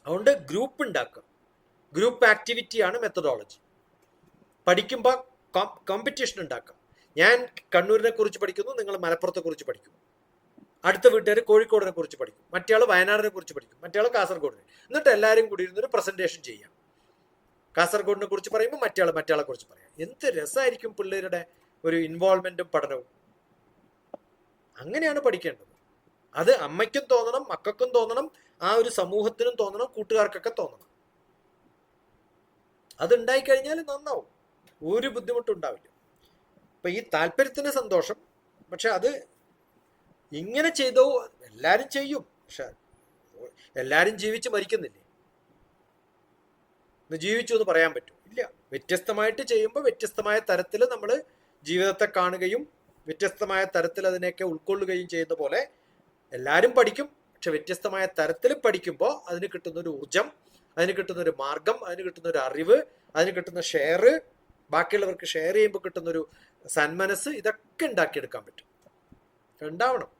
അതുകൊണ്ട് ഗ്രൂപ്പ് ഉണ്ടാക്കുക, ഗ്രൂപ്പ് ആക്ടിവിറ്റിയാണ് മെത്തഡോളജി. പഠിക്കുമ്പോൾ കോമ്പറ്റീഷൻ ഉണ്ടാക്കുക. ഞാൻ കണ്ണൂരിനെ കുറിച്ച് പഠിക്കുന്നു, നിങ്ങൾ മലപ്പുറത്തെ കുറിച്ച് പഠിക്കുന്നു, അടുത്ത വീട്ടുകാർ കോഴിക്കോടിനെ കുറിച്ച് പഠിക്കും, മറ്റയാൾ വയനാടിനെ കുറിച്ച് പഠിക്കും, മറ്റയാൾ കാസർഗോഡിനെ. എന്നിട്ട് എല്ലാവരും കൂടി ഇരുന്നൊരു പ്രസന്റേഷൻ ചെയ്യാം. കാസർഗോഡിനെ കുറിച്ച് പറയുമ്പോൾ മറ്റയാളെ കുറിച്ച് പറയാം. എന്ത് രസമായിരിക്കും പിള്ളേരുടെ ഒരു ഇൻവോൾവ്മെന്റും പഠനവും. അങ്ങനെയാണ് പഠിക്കേണ്ടത്. അത് അമ്മയ്ക്കും തോന്നണം, മക്കൾക്കും തോന്നണം, ആ ഒരു സമൂഹത്തിനും തോന്നണം, കൂട്ടുകാർക്കൊക്കെ തോന്നണം. അത് ഉണ്ടായിക്കഴിഞ്ഞാൽ നന്നാവും, ഒരു ബുദ്ധിമുട്ടും ഉണ്ടാവില്ല. അപ്പൊ ഈ താല്പര്യത്തിന് സന്തോഷം. പക്ഷെ അത് ഇങ്ങനെ ചെയ്തോ, എല്ലാരും ചെയ്യും, പക്ഷെ എല്ലാരും ജീവിച്ച് മരിക്കുന്നില്ലേ? ജീവിച്ചു എന്ന് പറയാൻ പറ്റും? ഇല്ല. വ്യത്യസ്തമായിട്ട് ചെയ്യുമ്പോൾ വ്യത്യസ്തമായ തരത്തിൽ നമ്മൾ ജീവിതത്തെ കാണുകയും വ്യത്യസ്തമായ തരത്തിൽ അതിനെയൊക്കെ ഉൾക്കൊള്ളുകയും ചെയ്യുന്ന പോലെ എല്ലാവരും പഠിക്കും. പക്ഷെ വ്യത്യസ്തമായ തരത്തിൽ പഠിക്കുമ്പോൾ അതിന് കിട്ടുന്ന ഒരു ഊർജം, അതിന് കിട്ടുന്ന ഒരു മാർഗം, അതിന് കിട്ടുന്ന ഒരു അറിവ്, അതിന് കിട്ടുന്ന ഷെയർ, ബാക്കിയുള്ളവർക്ക് ഷെയർ ചെയ്യുമ്പോൾ കിട്ടുന്നൊരു സന്മനസ്, ഇതൊക്കെ ഉണ്ടാക്കിയെടുക്കാൻ പറ്റും, ഉണ്ടാവണം.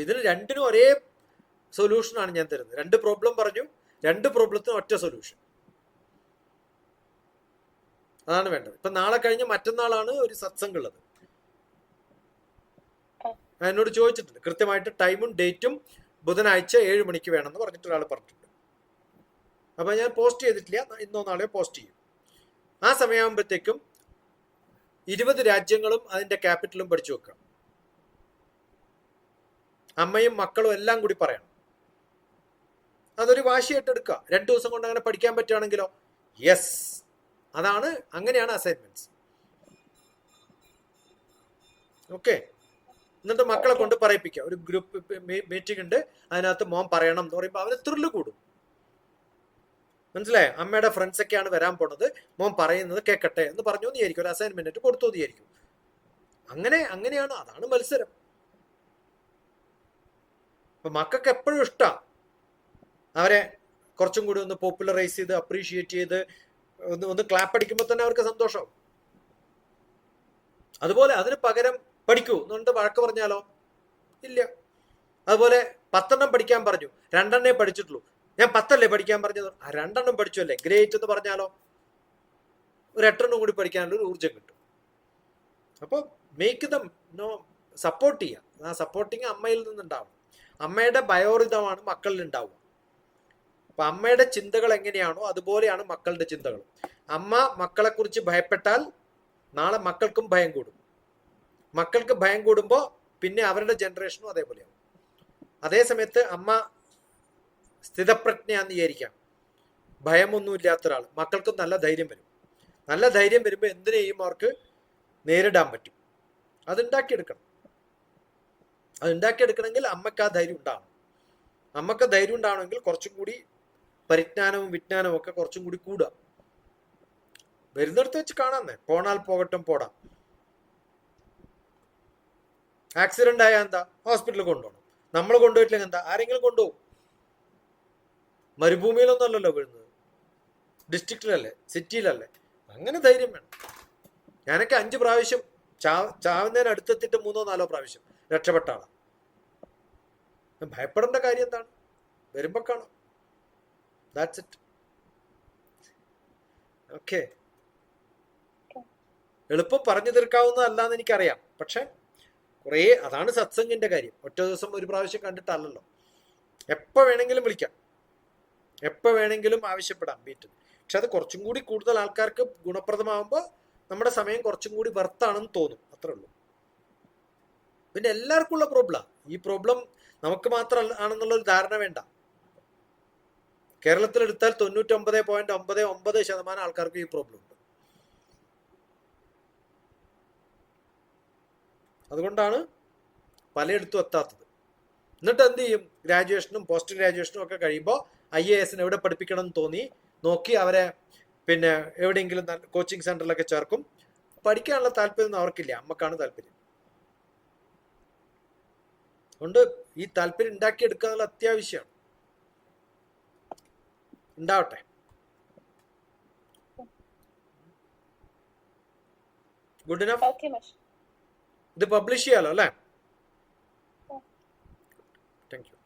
ഇതിന് രണ്ടിനും ഒരേ സൊല്യൂഷനാണ് ഞാൻ തരുന്നത്. 2 പ്രോബ്ലം പറഞ്ഞു, 2 പ്രോബ്ലത്തിന് ഒറ്റ സൊല്യൂഷൻ. അതാണ് വേണ്ടത്. ഇപ്പൊ നാളെ കഴിഞ്ഞ് മറ്റന്നാളാണ് ഒരു സത്സംഗം ഉള്ളത്. എന്നോട് ചോദിച്ചിട്ടുണ്ട് കൃത്യമായിട്ട് ടൈമും ഡേറ്റും. ബുധനാഴ്ച 7 മണിക്ക് വേണമെന്ന് പറഞ്ഞിട്ട് ഒരാൾ പറഞ്ഞിട്ടുണ്ട്. അപ്പൊ ഞാൻ പോസ്റ്റ് ചെയ്തിട്ടില്ല, ഇന്നോ നാളെയോ പോസ്റ്റ് ചെയ്യും. ആ സമയമാകുമ്പോഴത്തേക്കും 20 രാജ്യങ്ങളും അതിന്റെ ക്യാപിറ്റലും പഠിച്ചു വെക്കാം. അമ്മയും മക്കളും എല്ലാം കൂടി പറയണം. അതൊരു വാശിയായിട്ട് എടുക്കുക. 2 ദിവസം കൊണ്ട് അങ്ങനെ പഠിക്കാൻ പറ്റുകയാണെങ്കിലോ, യെസ്, അതാണ്, അങ്ങനെയാണ് അസൈൻമെന്റ്സ്. ഓക്കെ. എന്നിട്ട് മക്കളെ കൊണ്ട് പറയിപ്പിക്കുക. ഒരു ഗ്രൂപ്പ് മീറ്റിംഗ് ഉണ്ട്, അതിനകത്ത് മോൻ പറയണം എന്ന് പറയുമ്പോൾ അവന് ത്രില്ല് കൂടും. മനസ്സിലായോ? അമ്മയുടെ ഫ്രണ്ട്സ് ഒക്കെയാണ് വരാൻ പോണത്, മോൻ പറയുന്നത് കേൾക്കട്ടെ എന്ന് പറഞ്ഞു എന്നായിരിക്കും, ഒരു അസൈൻമെന്റ് കൊടുത്തു എന്നായിരിക്കും. അങ്ങനെയാണ്, അതാണ് മത്സരം. അപ്പൊ മക്കൾക്ക് എപ്പോഴും ഇഷ്ടമാണ് അവരെ കുറച്ചും കൂടി ഒന്ന് പോപ്പുലറൈസ് ചെയ്ത് അപ്രീഷിയേറ്റ് ചെയ്ത് ഒന്ന് ക്ലാപ്പ് അടിക്കുമ്പോൾ തന്നെ അവർക്ക് സന്തോഷമാവും. അതുപോലെ അതിന് പകരം പഠിക്കൂ എന്നുകൊണ്ട് വഴക്ക് പറഞ്ഞാലോ, ഇല്ല. അതുപോലെ 10 പഠിക്കാൻ പറഞ്ഞു, 2 പഠിച്ചിട്ടുള്ളൂ, ഞാൻ 10 പഠിക്കാൻ പറഞ്ഞത്, 2 പഠിച്ചു അല്ലേ, ഗ്രേറ്റ് എന്ന് പറഞ്ഞാലോ, ഒരു 8 കൂടി പഠിക്കാനുള്ള ഒരു ഊർജം കിട്ടും. അപ്പോൾ മേക്ക് ദം സപ്പോർട്ട് ചെയ്യാം. ആ സപ്പോർട്ടിങ് അമ്മയിൽ നിന്നുണ്ടാവും. അമ്മയുടെ ബയോറിതമാണ് മക്കളിൽ ഉണ്ടാവുക. അപ്പൊ അമ്മയുടെ ചിന്തകൾ എങ്ങനെയാണോ അതുപോലെയാണ് മക്കളുടെ ചിന്തകൾ. അമ്മ മക്കളെ കുറിച്ച് ഭയപ്പെട്ടാൽ നാളെ മക്കൾക്കും ഭയം കൂടും. മക്കൾക്ക് ഭയം കൂടുമ്പോൾ പിന്നെ അവരുടെ ജനറേഷനും അതേപോലെയാവും. അതേ സമയത്ത് അമ്മ സ്ഥിതപ്രജ്ഞയാന്ന് വിചാരിക്കാം, ഭയമൊന്നും ഇല്ലാത്ത ഒരാൾ, മക്കൾക്കും നല്ല ധൈര്യം വരും. നല്ല ധൈര്യം വരുമ്പോൾ എന്തിനേയും അവർക്ക് നേരിടാൻ പറ്റും. അതുണ്ടാക്കിയെടുക്കണം. അതുണ്ടാക്കിയെടുക്കണമെങ്കിൽ അമ്മക്ക് ആ ധൈര്യം ഉണ്ടാവണം. അമ്മക്ക് ധൈര്യം ഉണ്ടാവണമെങ്കിൽ കുറച്ചും കൂടി പരിജ്ഞാനവും വിജ്ഞാനവും ഒക്കെ കുറച്ചും കൂടി കൂടുക. വരുന്നിടത്ത് വെച്ച് കാണാന്നേ, പോണാൽ പോകട്ടും പോടാ. ആക്സിഡന്റ് ആയാൽ എന്താ, ഹോസ്പിറ്റലിൽ കൊണ്ടുപോകണം. നമ്മൾ കൊണ്ടുപോയിട്ടില്ലെങ്കിൽ എന്താ, ആരെങ്കിലും കൊണ്ടുപോകും. മരുഭൂമിയിലൊന്നും അല്ലല്ലോ വീഴുന്നത്, ഡിസ്ട്രിക്റ്റിലല്ലേ, സിറ്റിയിലല്ലേ. അങ്ങനെ ധൈര്യം വേണം. ഞാനൊക്കെ 5 പ്രാവശ്യം ചാവുന്നതിന് അടുത്തെത്തിയിട്ട് 3-4 പ്രാവശ്യം രക്ഷപ്പെട്ട ആളാണ്. ഭയപ്പെടേണ്ട കാര്യം എന്താണ്, വരുമ്പോ കാണാം. That's it. ഓക്കെ, എളുപ്പം പറഞ്ഞു തീർക്കാവുന്നതല്ലാന്ന് എനിക്കറിയാം. പക്ഷെ കുറേ, അതാണ് സത്സംഗിന്റെ കാര്യം. ഒറ്റ ദിവസം ഒരു പ്രാവശ്യം കണ്ടിട്ടല്ലല്ലോ. എപ്പോ വേണമെങ്കിലും വിളിക്കാം, എപ്പോ വേണമെങ്കിലും ആവശ്യപ്പെടാം മീറ്റ്. പക്ഷെ അത് കുറച്ചും കൂടി കൂടുതൽ ആൾക്കാർക്ക് ഗുണപ്രദമാകുമ്പോൾ നമ്മുടെ സമയം കുറച്ചും കൂടി വർത്താണെന്ന് തോന്നും, അത്രേ ഉള്ളൂ. പിന്നെ എല്ലാവർക്കും ഉള്ള പ്രോബ്ലം ഈ പ്രോബ്ലം നമുക്ക് മാത്രം ആണെന്നുള്ള ഒരു ധാരണ വേണ്ട. കേരളത്തിലെടുത്താൽ 99.99% ആൾക്കാർക്ക് ഈ പ്രോബ്ലം ഉണ്ട്. അതുകൊണ്ടാണ് പലയിടത്തും എത്താത്തത്. എന്നിട്ട് എന്ത് ചെയ്യും? ഗ്രാജുവേഷനും പോസ്റ്റ് ഗ്രാജുവേഷനും ഒക്കെ കഴിയുമ്പോൾ IAS എവിടെ പഠിപ്പിക്കണം എന്ന് തോന്നി നോക്കി അവരെ പിന്നെ എവിടെയെങ്കിലും കോച്ചിങ് സെന്ററിലൊക്കെ ചേർക്കും. പഠിക്കാനുള്ള താല്പര്യമൊന്നും അവർക്കില്ല, അമ്മക്കാണ് താല്പര്യം. അതുകൊണ്ട് ഈ താല്പര്യം ഉണ്ടാക്കിയെടുക്കുക എന്നുള്ള അത്യാവശ്യമാണ്. ഉണ്ടാവട്ടെ. Good enough. ഇത് പബ്ലിഷ് ചെയ്യാലോ അല്ലേ? Thank you.